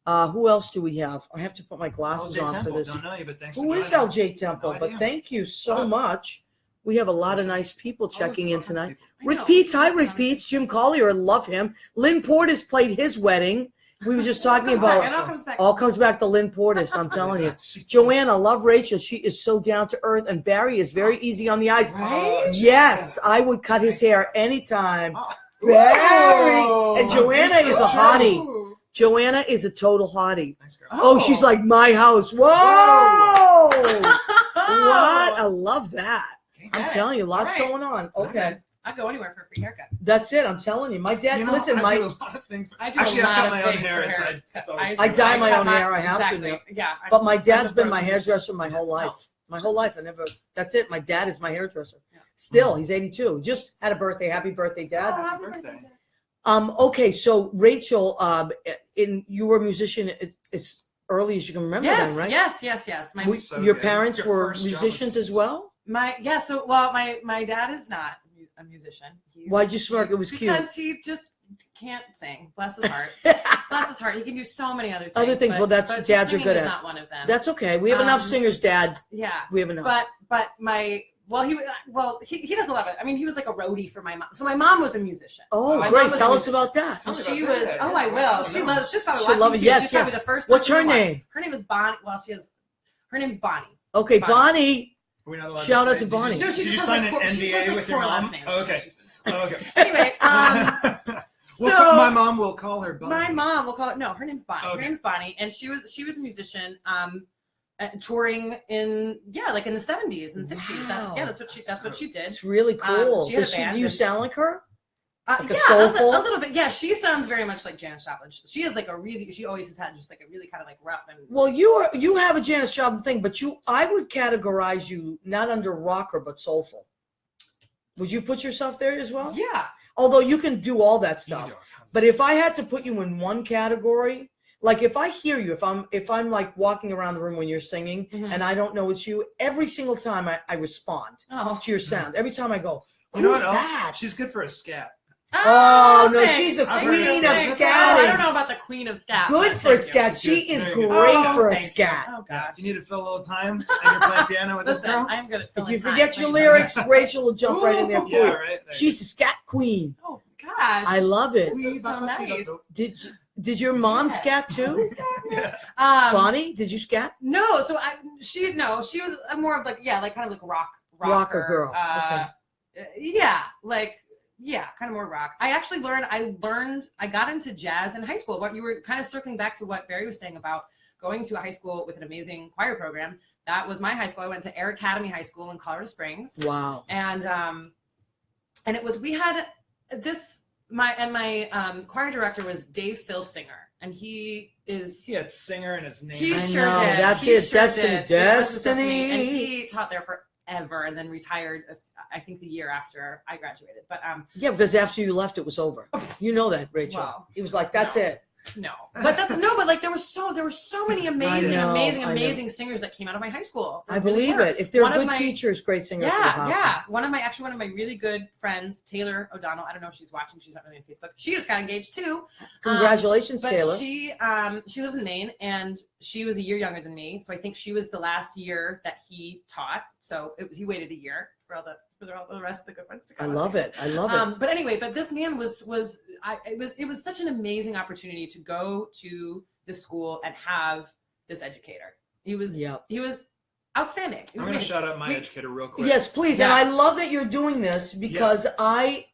Who else do we have? I have to put my do. glasses LJ on for Temple, this. don't know you, but thanks Who for is joining. LJ Temple? No But idea. thank you so Sup? much. We have a lot of nice people Oh, checking in look, lots of tonight. people. Rick Peets, hi Rick Peets. Jim Collier, love him. Lynn Portis played his wedding. We were just talking It all about. comes back. All comes back to Lynn Portis. I'm telling you. She's- Joanna, love Rachel. She is so down to earth, and Barry is very easy on the eyes. Right? Yes, I would cut his hair anytime. Oh, Barry Whoa. and Joanna is a Ooh. hottie. Joanna is a total hottie. nice girl. Oh, she's like my house. Whoa! What? I love that. I'm Okay. telling you, lots All right. going on. Okay, I'd go anywhere for a free haircut. that's it. I'm telling you. My dad, You know, listen, I do a my lot of things. I do Actually, a I lot cut of my own things hair. for It's, hair. it's always I dye my cut own hair. I have to exactly. now. Yeah. but my dad's I'm been a my pro hairdresser my whole life. Oh. My whole life. I never. That's it. My dad is my hairdresser. Still, he's 82. Just had a birthday. Happy birthday, Dad. Oh, happy birthday. birthday. Okay, so Rachel, you were a musician as early as you can remember, Yes, then, right? yes. My So Your good. parents Your were first job musicians was- as well. my dad is not a musician. Why'd you smirk? It was cute. Because he just can't sing. Bless his heart. Bless his heart. He can do so many other things. Other things, but- well, that's but just dads are singing good is at. not one of them. That's okay. We have enough singers, Dad. Yeah. We have enough. But my Well, he does a lot of it. I mean, he was like a roadie for my mom. So my mom was a musician. Oh, my great! Tell us about that. And she was. Oh, I will. She loves. She's probably She'll watching. love it. Too. Yes, she's probably yes. the first. What's her person to watch. name? Her name is Bonnie. Well, her name's Bonnie. Okay, Bonnie. Are we not allowed Shout to out say- to Bonnie. No, she Did you just sign has an like she has NDA like with your 4 mom? last names. Oh, okay. Okay. Anyway, My mom will call her Bonnie. my mom will call it. No, her name's Bonnie. Okay. Her name's Bonnie, and she was a musician. Touring in like in the 70s and 60s. Wow. That's what she did. It's really cool. She had a Do band you and- sound like her? Like a yeah, soulful? a little bit. Yeah, she sounds very much like Janis Joplin. She is like she always has had just like a really kind of like rough and. Well, you have a Janis Joplin thing, but I would categorize you not under rocker but soulful. Would you put yourself there as well? Yeah. Although you can do all that stuff, You do. but if I had to put you in one category, like if I hear you, if I'm like walking around the room when you're singing and I don't know it's you, every single time I respond to your sound. Every time I go, You know who's what else? that? She's good for a scat. Oh, no, thanks. she's the I've queen heard of of scatting. I don't know about the queen of scat. Good but for a thank you. scat. She's She good. is Very good. great for a thank you. scat. Oh gosh. If you need to fill a little time and you're playing piano with this Listen, girl. I'm good at If filling you time. forget your Thank you. lyrics, Rachel will jump right in there for Yeah, you. right. There She's a scat queen. Oh gosh. I love it. This is so nice. Did your mom Yes. scat too? Yeah. Bonnie, did you scat? No, so she was more of like kind of like rocker girl. Kind of more rock. I got into jazz in high school. But you were kind of circling back to what Barry was saying about going to a high school with an amazing choir program. That was my high school. I went to Air Academy High School in Colorado Springs. Wow. And it was, we had this, my choir director was Dave Filsinger, and he had singer in his name. He I sure know, did. that's He it. sure Destiny. did. It was his Destiny. And he taught there forever and then retired, I think the year after I graduated. But yeah, because after you left, it was over. You know that, Rachel. Well, he was like, "That's it." No, but like there were so many amazing singers that came out of my high school. I believe it. If they're One of good my- teachers, great singers. Yeah. One of my really good friends, Taylor O'Donnell. I don't know if she's watching. She's not really on Facebook. She just got engaged too. Congratulations, but Taylor. She lives in Maine, and she was a year younger than me. So I think she was the last year that he taught. So he waited a year for all the rest of the good ones to come. I love it. But anyway, this man it was such an amazing opportunity to go to the school and have this educator. He was outstanding. I'm going to shout out my educator real quick. Yes, please. Yeah. And I love that you're doing this because I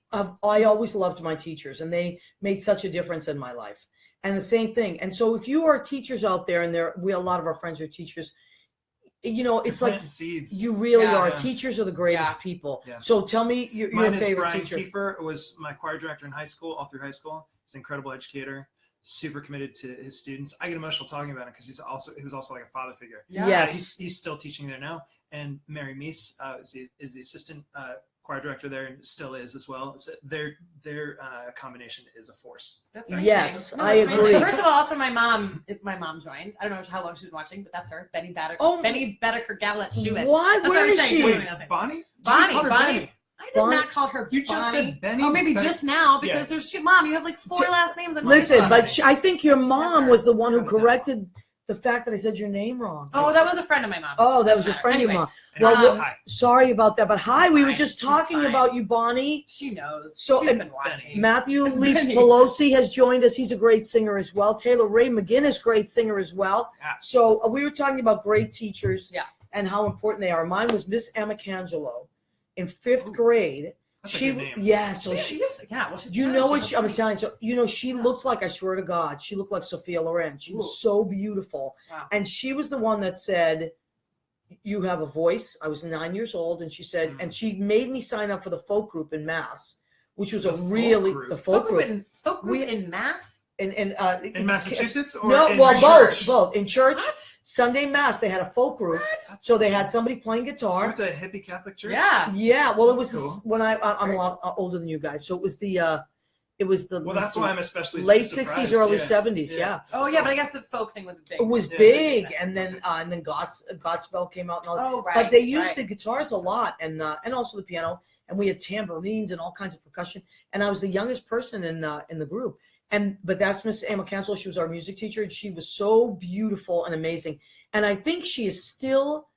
always loved my teachers, and they made such a difference in my life. And the same thing. And so if you are teachers out there, and a lot of our friends are teachers, it's like seeds. You really are. Yeah. Teachers are the greatest people. Yeah. So tell me your favorite Brian teacher. Kiefer was my choir director in high school, all through high school. He's an incredible educator, super committed to his students. I get emotional talking about it because he was also like a father figure. Yeah. Yes. He's still teaching there now. And Mary Meese is the assistant choir director there, and still is as well. So their combination is a force. That's yes, no, I agree. First of all, also my mom joined. I don't know how long she was watching, but that's her, Benny Baddicker. Oh, Benny Baddicker Gavaletz Schumann. What? Where is she? Bonnie? Bonnie. Bonnie. I did not call her You just Bonnie. said Benny. Oh, maybe Benny. just now because there's Mom. You have like 4 last names. On Listen, Facebook. but I think your mom was the one who That's corrected the fact that I said your name wrong. Oh, that was a friend of my mom's. Oh, that was your friend of Anyway, your mom. Well, Well, sorry about that, but hi, we were fine. just talking It's fine. about you, Bonnie. She knows. So, She's and been watching. Matthew It's Lee Benny. Pelosi has joined us. He's a great singer as well. Taylor Ray McGinnis, great singer as well. Yeah. So we were talking about great teachers Yeah. and how important they are. Mine was Miss Emma Cangelo in 5th grade. That's a good name. Yeah, so She's you know what I'm telling Italian. So she looks like, I swear to God, she looked like Sophia Loren. She was so beautiful. Wow. And she was the one that said, "You have a voice." I was 9 years old, and she said, and she made me sign up for the folk group in Mass, which was The folk group folk group in Mass. in Massachusetts or no, in well, church? both in church. What? Sunday Mass, they had a folk group, so they had somebody playing You guitar. went to a hippie Catholic church? Yeah. Yeah, well, it was That's cool. when I'm very a lot older than you guys, so it was the Well, that's why I'm especially late surprised. 60s, early Yeah. 70s. Yeah. Oh yeah, but I guess the folk thing was big. It was Yeah. big, and then Godspell came out, and all. Oh right. But they used right. the guitars a lot, and also the piano, and we had tambourines and all kinds of percussion. And I was the youngest person in the group. But that's Miss Emma Cancel. She was our music teacher, and she was so beautiful and amazing. And I think she is still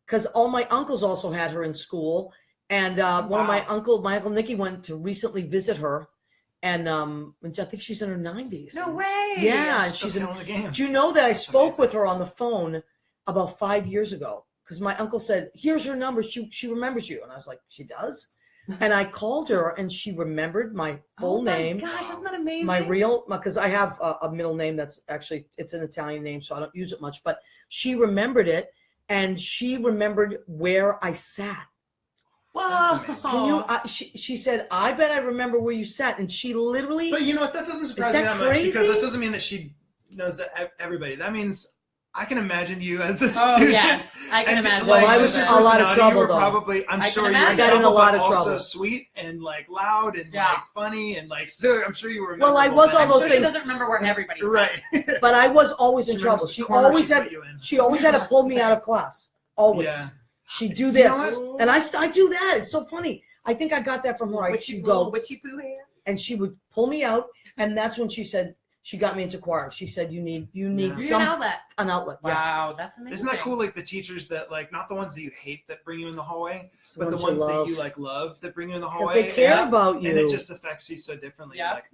because all my uncles also had her in school. And one of my uncle Nicky went to recently visit her. And I think she's in her 90s. No way. Yeah. And she's in the game. Do you know that I spoke with her on the phone about 5 years ago? Because my uncle said, here's her number. She remembers you. And I was like, she does? And I called her and she remembered my full name. Gosh, isn't that amazing? My real, because I have a middle name that's actually, it's an Italian name, so I don't use it much. But she remembered it, and she remembered where I sat. Wow. Can you? She said, I bet I remember where you sat. And she literally. But you know what? That doesn't surprise me that much, because that doesn't mean that she knows that everybody. That means I can imagine you as a student. Oh, yes. I can imagine. Well, I was in a lot of trouble, though. Probably, I'm sure you were got in a lot of trouble. Also sweet and like loud and like funny and like, so I'm sure you were. Well, I was all those things. She doesn't remember where everybody's right. But I was always in trouble. She always had to pull me out of class. Always. Yeah. She'd do this. And I do that. It's so funny. I think I got that from her. Witchy poo hair. And she would pull me out. And that's when she said, she got me into choir. She said, you need an outlet. An outlet. Wow, that's amazing. Isn't that cool? Like the teachers that like, not the ones that you hate that bring you in the hallway, but the ones that you like love that bring you in the hallway. Because they care about you. And it just affects you so differently. Yeah. Like,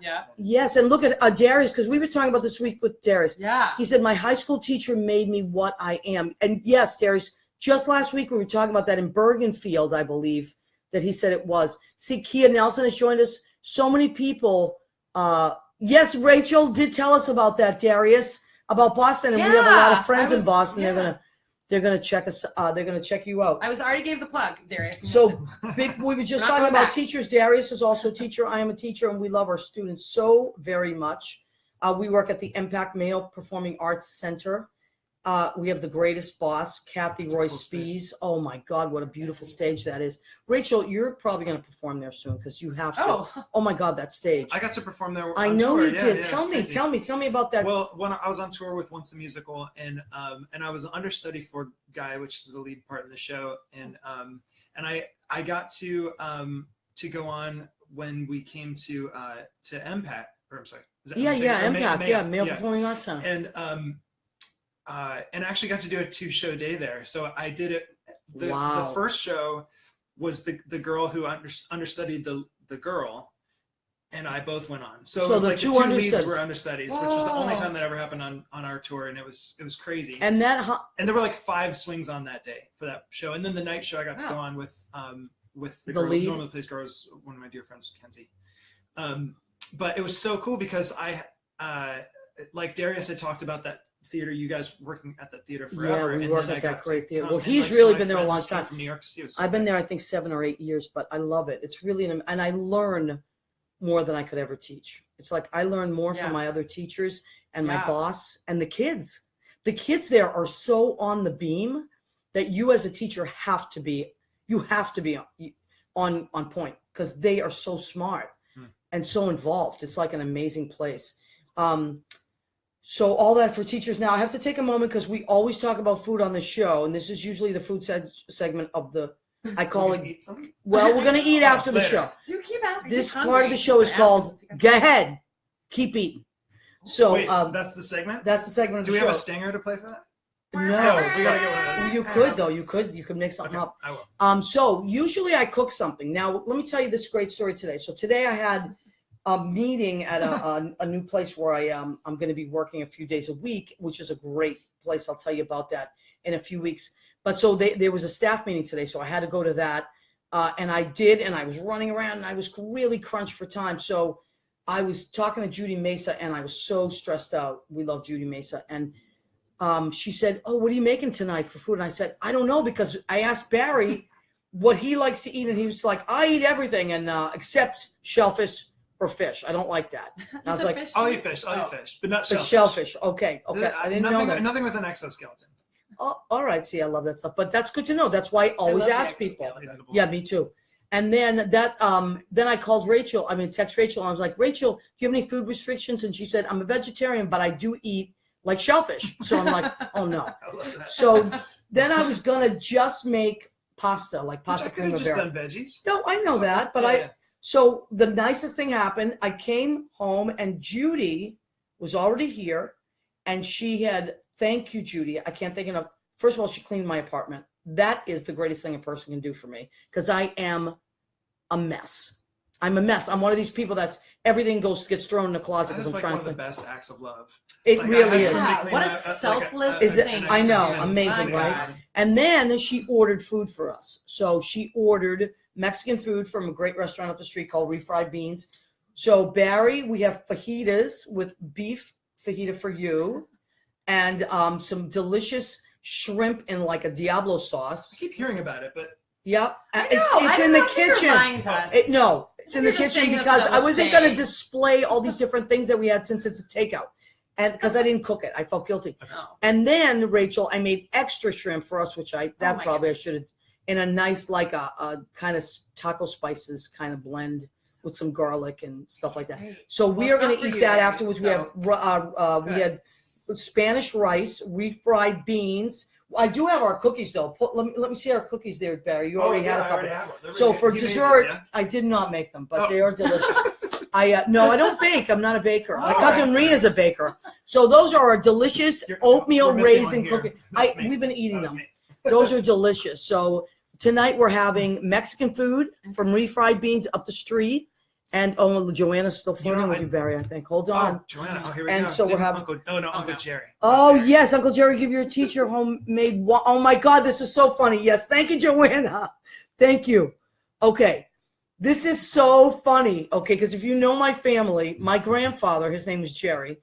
yeah. Yes, and look at Darius, because we were talking about this week with Darius. Yeah. He said, my high school teacher made me what I am. And yes, Darius, just last week we were talking about that in Bergenfield, I believe, that he said it was. See, Kia Nelson has joined us. So many people. Yes, Rachel did tell us about that, Darius, about Boston, and we have a lot of friends in Boston. Yeah. They're gonna check us. They're gonna check you out. I already gave the plug, Darius. So big. We were just talking about teachers. Darius is also a teacher. I am a teacher, and we love our students so very much. We work at the Impact Male Performing Arts Center. We have the greatest boss, Kathy Roy Spees. Oh my God, what a beautiful stage that is. Rachel, you're probably going to perform there soon because you have to. Oh my God, that stage. I got to perform there. I know you did. Tell me about that. Well, when I was on tour with Whatss the Musical, and I was an understudy for Guy, which is the lead part in the show, and I got to go on when we came to MPAT, or I'm sorry. MPAT, Male Performing Arts Center. And I actually got to do a 2-show day there. So I did it. The first show was the girl who understudied the girl, and I both went on. So it was like the two leads were understudies, which was the only time that ever happened on our tour, and it was crazy. And there were like 5 swings on that day for that show, and then the night show I got to go on with the girl who normally plays girls, one of my dear friends, Kenzie. But it was so cool because I like Darius had talked about that theater, you guys working at that theater forever. Yeah, we work at that great theater. Well, he's really been there a long time. From New York to see us. I've been there, I think, 7 or 8 years, but I love it. It's really, and I learn more than I could ever teach. It's like I learn more from my other teachers and my boss and the kids. The kids there are so on the beam that you as a teacher have to be on point because they are so smart and so involved. It's like an amazing place. So all that for teachers. Now I have to take a moment because we always talk about food on the show, and this is usually the food segment of the. I call it. Well, we're gonna eat after the show. You keep asking. This part of the show is called "Go Ahead, Keep Eating." So wait, that's the segment. That's the segment of the show. Do we have a stinger to play for that? No, we gotta get one of those. You could though. You could make something up. I will. So usually I cook something. Now let me tell you this great story today. So today I had a meeting at a new place where I'm going to be working a few days a week, which is a great place. I'll tell you about that in a few weeks. But so there was a staff meeting today, so I had to go to that. And I did, and I was running around, and I was really crunched for time. So I was talking to Judy Mesa, and I was so stressed out. We love Judy Mesa. And she said, oh, what are you making tonight for food? And I said, I don't know, because I asked Barry what he likes to eat, and he was like, I eat everything, and except shellfish or fish. I don't like that. I was like, I'll eat fish, but not shellfish. Shellfish. Okay. I didn't know that. Nothing with an exoskeleton. Oh, all right. See, I love that stuff. But that's good to know. That's why I always ask people. Yeah, me too. And then then I called Rachel. Text Rachel. And I was like, Rachel, do you have any food restrictions? And she said, I'm a vegetarian, but I do eat like shellfish. So I'm like, oh no. So then I was gonna just make pasta, like pasta primavera. Just done veggies. No, I know that, but So the nicest thing happened. I came home and Judy was already here, and she had, thank you, Judy. I can't think enough first of all, she cleaned my apartment. That is the greatest thing a person can do for me because I am a mess. I'm a mess. I'm one of these people that's everything gets thrown in the closet because I'm trying one to. of the best acts of love. It really is. Yeah, what a selfless thing. I know, amazing, right? And then she ordered food for us. So she ordered Mexican food from a great restaurant up the street called Refried Beans. So Barry, we have fajitas with beef fajita for you, and some delicious shrimp in like a Diablo sauce. I keep hearing about it, but yep, it's in the kitchen. No, it's in the kitchen because I wasn't going to display all these different things that we had since it's a takeout, and because I didn't cook it, I felt guilty. And then Rachel, I made extra shrimp for us, which I should have in a nice like a kind of taco spices kind of blend with some garlic and stuff like that. So we are going to eat that afterwards. We had Spanish rice, refried beans. I do have our cookies though. Let me see our cookies there, Barry. You already had a couple. So for dessert, I did not make them, but they are delicious. I don't bake. I'm not a baker. My cousin Rena's a baker. So those are our delicious oatmeal raisin cookies. We've been eating them. Those are delicious. So tonight we're having Mexican food from Refried Beans up the street. And Joanna's still flirting with you, Barry, I think. Hold on. Joanna. Oh, here we go. And so we're having Uncle Jerry. Oh, yes, Uncle Jerry, give your teacher homemade. Oh my God, this is so funny. Yes, thank you, Joanna. Thank you. Okay, this is so funny. Okay, because if you know my family, my grandfather, his name is Jerry,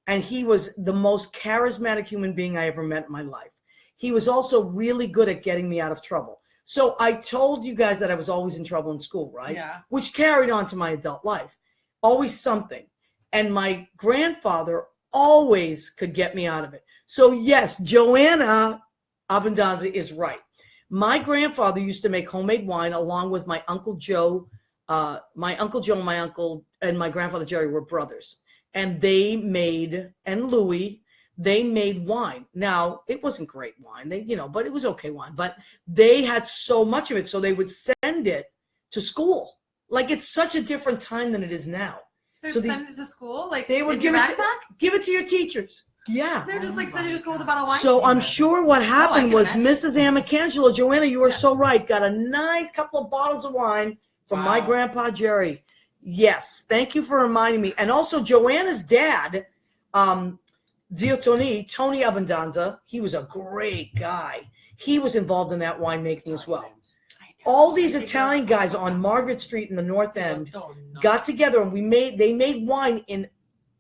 and he was the most charismatic human being I ever met in my life. He was also really good at getting me out of trouble. So I told you guys that I was always in trouble in school, right? Yeah. Which carried on to my adult life. Always something. And my grandfather always could get me out of it. So yes, Joanna Abendanza is right. My grandfather used to make homemade wine along with my Uncle Joe. My Uncle Joe and my grandfather Jerry were brothers. And and Louis, they made wine. Now, it wasn't great wine, but it was okay wine. But they had so much of it, so they would send it to school. Like, it's such a different time than it is now. They'd send it to school? Like, they would give it to your teachers. Yeah. They're just send it to school with a bottle of wine? So I'm sure what happened was Mrs. Amicangelo, Joanna, you are so right, got a nice couple of bottles of wine from my grandpa, Jerry. Yes. Thank you for reminding me. And also, Joanna's dad, Zio Tony Abendanza, he was a great guy. He was involved in that winemaking as well. All these Italian guys on Margaret Street in the North End got together and they made wine in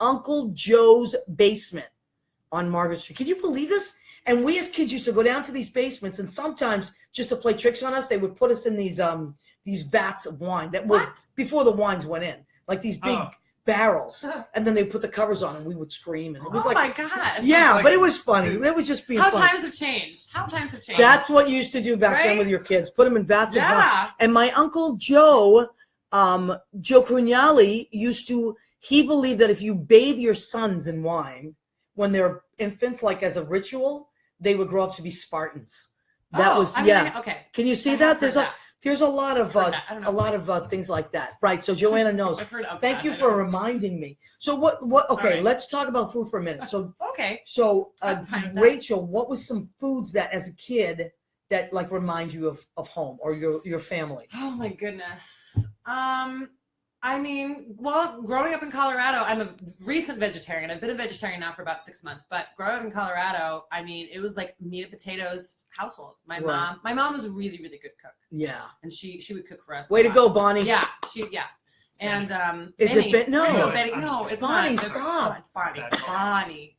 Uncle Joe's basement on Margaret Street. Could you believe this? And we as kids used to go down to these basements, and sometimes just to play tricks on us, they would put us in these vats of wine that were before the wines went in, like these big barrels, and then they put the covers on and we would scream, and it was my gosh. Yeah, but it was funny. It was just being How funny. times have changed. That's what you used to do back then with your kids. Put them in vats of wine. And my Uncle Joe, Joe Crugnali, he believed that if you bathe your sons in wine when they're infants, like as a ritual, they would grow up to be Spartans. That was okay. Can you see that? There's a lot of things like that. Right. So Joanna knows. Thank you for reminding me. So what okay, let's talk about food for a minute. So So Rachel, what was some foods that as a kid that like remind you of home or your family? Oh my goodness. Growing up in Colorado, I'm a recent vegetarian. I've been a vegetarian now for about 6 months, but growing up in Colorado, it was like meat and potatoes household. My mom was a really, really good cook. Yeah. And she would cook for us. Way to go, Bonnie. Yeah. And is Benny, it no, it's Bonnie. Not. Stop. It's Bonnie.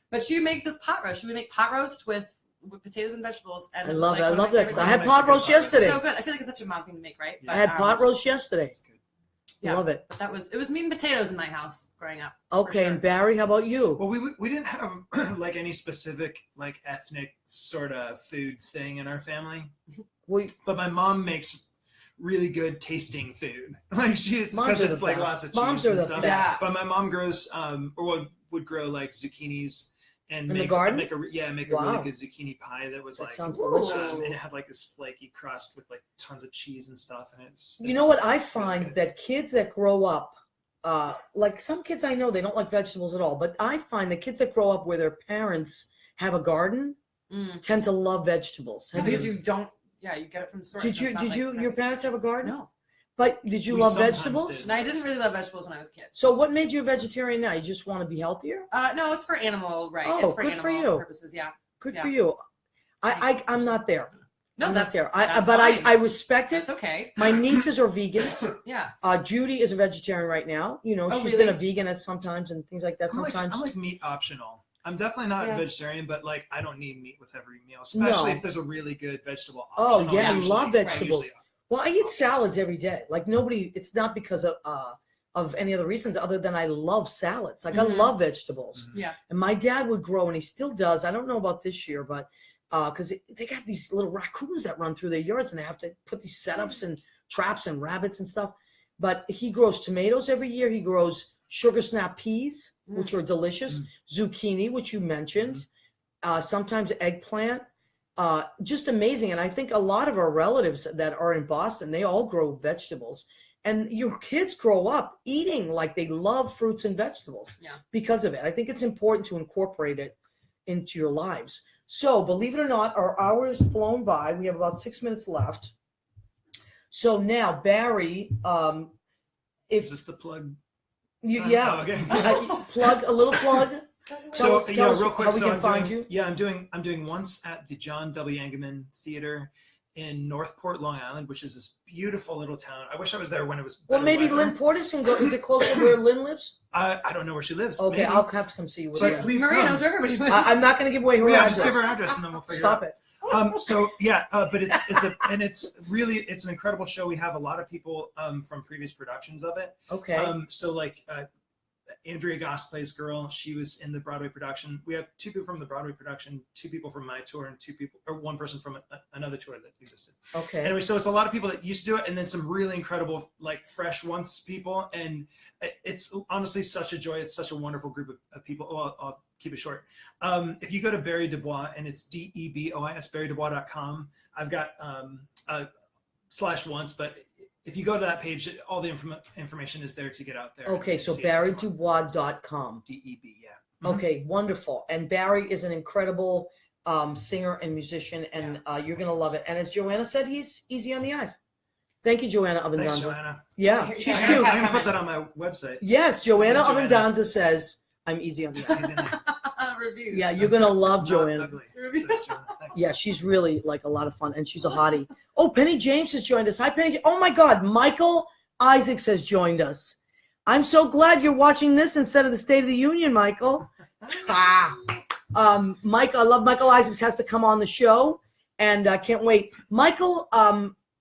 But she would make this pot roast. She would make pot roast with potatoes and vegetables. And I love that. I had pot roast yesterday. So good. I feel like it's such a mom thing to make, right? I had pot roast yesterday. Yeah, love it. But it was meat and potatoes in my house growing up. Okay, sure. And Barry, how about you? Well, we didn't have like any specific like ethnic sort of food thing in our family. But my mom makes really good tasting food. Like because it's like lots of cheese and stuff. Best. But my mom grows would grow like zucchinis. And in the garden? Make a really good zucchini pie that was sounds delicious. And it had like this flaky crust with like tons of cheese and stuff. And you know what I find that kids that grow up, like some kids I know, they don't like vegetables at all. But I find that kids that grow up where their parents have a garden, tend to love vegetables. Because you don't. Yeah, you get it from the source. Did your parents have a garden? No. But did you love vegetables? Did. No, I didn't really love vegetables when I was a kid. So what made you a vegetarian now? You just want to be healthier? No, it's for animal, right? Oh, it's for good animal for you. purposes, yeah. Good for you. I'm not there. No, I'm not there. that's but fine. I respect it. It's okay. My nieces are vegans. Yeah. Judy is a vegetarian right now. You know, she's been a vegan at sometimes and things like that. Sometimes I'm like meat optional. I'm definitely not a vegetarian, but like I don't need meat with every meal, especially if there's a really good vegetable option. Oh yeah, I love vegetables. Right, well, I eat salads every day. Like nobody. It's not because of any other reasons other than I love salads. Like I love vegetables. Yeah. And my dad would grow, and he still does. I don't know about this year, but because they got these little raccoons that run through their yards, and they have to put these setups and traps and rabbits and stuff. But he grows tomatoes every year. He grows sugar snap peas, which are delicious, zucchini, which you mentioned, sometimes eggplant, just amazing. And I think a lot of our relatives that are in Boston, they all grow vegetables. And your kids grow up eating like they love fruits and vegetables because of it. I think it's important to incorporate it into your lives. So believe it or not, our hour has flown by. We have about 6 minutes left. So now, Barry, is this the plug? Yeah. Oh, okay. Plug a little plug. So real quick. How we can find you? Yeah, I'm doing Once at the John W. Engelman Theater in Northport, Long Island, which is this beautiful little town. I wish I was there when it was. Well, maybe weather. Lynn Portis can go. Is it close to where Lynn lives? I don't know where she lives. Okay, maybe. I'll have to come see you. But please Maria come. knows where everybody lives. I'm not going to give away her address. Just give her address and then we'll figure Stop it out. it. But it's an incredible show. We have a lot of people from previous productions of it. Okay. Andrea Goss plays Girl. She was in the Broadway production. We have 2 people from the Broadway production, 2 people from my tour, and 1 person from another tour that existed. Okay. Anyway, so it's a lot of people that used to do it, and then some really incredible, like fresh Once people, and it's honestly such a joy. It's such a wonderful group of people. Oh, I'll keep it short. If you go to Barry DeBois, and it's DEBOIS, BarryDeBois.com. I've got /Once, but if you go to that page, all the information is there to get out there. Okay, so BarryDubois.com. DEB, yeah. Okay, wonderful. And Barry is an incredible singer and musician, and you're going to love it. And as Joanna said, he's easy on the eyes. Thank you, Joanna Abendanza. Thanks, Joanna. Yeah, she's I'm cute. going to put that on my website. Yes, Joanna Abendanza says, I'm easy on the eyes. Reviews. Yeah, you're going to love Joanna. Ugly. Says Joanna. Thanks. Yeah, she's really like a lot of fun, and she's a hottie. Oh, Penny James has joined us. Hi, Penny. Oh, my God. Michael Isaacs has joined us. I'm so glad you're watching this instead of the State of the Union, Michael. Mike, I love Michael Isaacs has to come on the show, and I can't wait. Michael,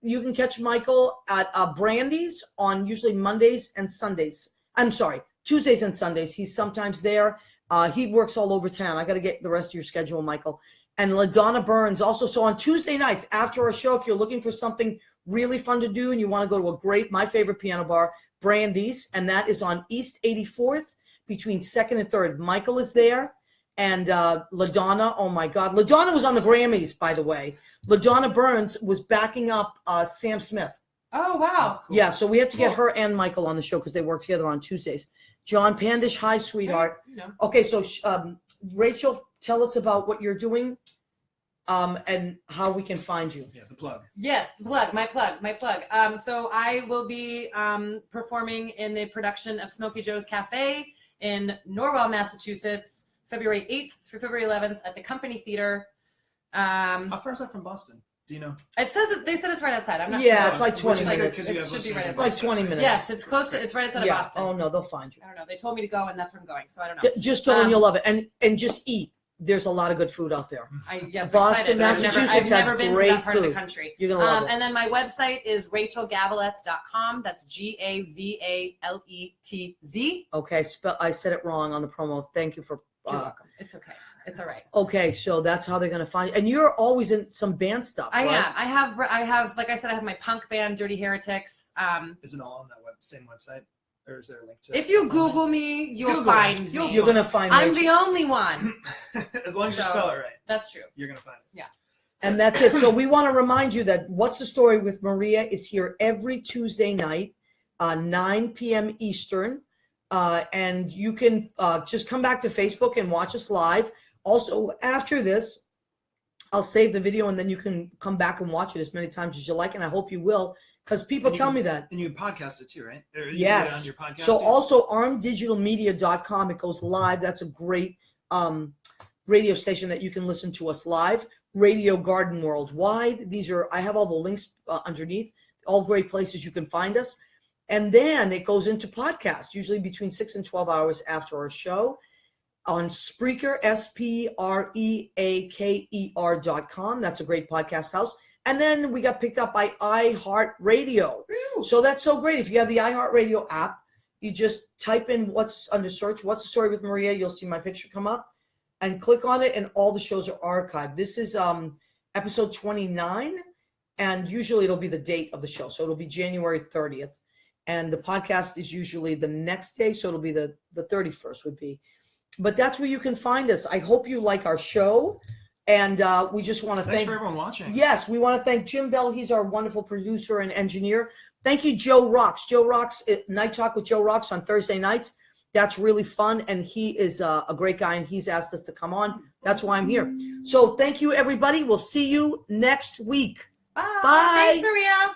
you can catch Michael at Brandy's on usually Mondays and Sundays. I'm sorry, Tuesdays and Sundays. He's sometimes there. He works all over town. I got to get the rest of your schedule, Michael. And LaDonna Burns also. So on Tuesday nights after our show, if you're looking for something really fun to do and you want to go to my favorite piano bar, Brandy's, and that is on East 84th between 2nd and 3rd. Michael is there. And LaDonna, oh my God. LaDonna was on the Grammys, by the way. LaDonna Burns was backing up Sam Smith. Oh, wow. Cool. Yeah, so we have to get her and Michael on the show because they work together on Tuesdays. John Pandish, hi, sweetheart. No. Okay, so Rachel, tell us about what you're doing and how we can find you. Yeah, the plug. Yes, the plug, my plug. So I will be performing in the production of Smokey Joe's Cafe in Norwell, Massachusetts, February 8th through February 11th at the Company Theater. How far is that from Boston? Do you know? It says they said it's right outside. I'm not sure. It's like 20 minutes. It should be right outside. It's like 20 minutes. Yes, it's close to. It's right outside of Boston. Oh no, they'll find you. I don't know. They told me to go, and that's where I'm going. So I don't know. Just go and you'll love it, and just eat. There's a lot of good food out there. Boston, Massachusetts I've never has been great to that part food. of the country. You're gonna love it. And then my website is rachelgavaletz.com. That's GAVALETZ. Okay, I said it wrong on the promo. Thank you for. You're welcome. It's okay. It's all right. Okay, so that's how they're going to find you. And you're always in some band stuff, I right? am. I have, like I said, I have my punk band, Dirty Heretics. Is it all on that same website? Or is there a link to it? If you Google me, you'll find me. You're going to find I'm Rachel. the only one. As long as you spell it right. That's true. You're going to find it. Yeah. And that's it. So we want to remind you that What's the Story with Maria is here every Tuesday night, 9 p.m. Eastern. And you can just come back to Facebook and watch us live. Also, after this, I'll save the video, and then you can come back and watch it as many times as you like, and I hope you will, because people tell me that. And you podcast it too, right? Or you yes. Get it on your podcast so also armdigitalmedia.com, it goes live. That's a great radio station that you can listen to us live. Radio Garden Worldwide. I have all the links underneath, all great places you can find us. And then it goes into podcast, usually between 6 and 12 hours after our show on Spreaker, SPREAKER.com. That's a great podcast house. And then we got picked up by iHeartRadio. So that's so great. If you have the iHeartRadio app, you just type in what's under search, What's the Story with Maria? You'll see my picture come up and click on it, and all the shows are archived. This is episode 29, and usually it'll be the date of the show. So it'll be January 30th. And the podcast is usually the next day, so it'll be the 31st would be. But that's where you can find us. I hope you like our show. And we just want to thank for everyone watching. Yes, we want to thank Jim Bell. He's our wonderful producer and engineer. Thank you, Joe Rocks. Joe Rocks, Night Talk with Joe Rocks on Thursday nights. That's really fun, and he is a great guy, and he's asked us to come on. That's why I'm here. So thank you, everybody. We'll see you next week. Bye. Bye. Thanks, Maria.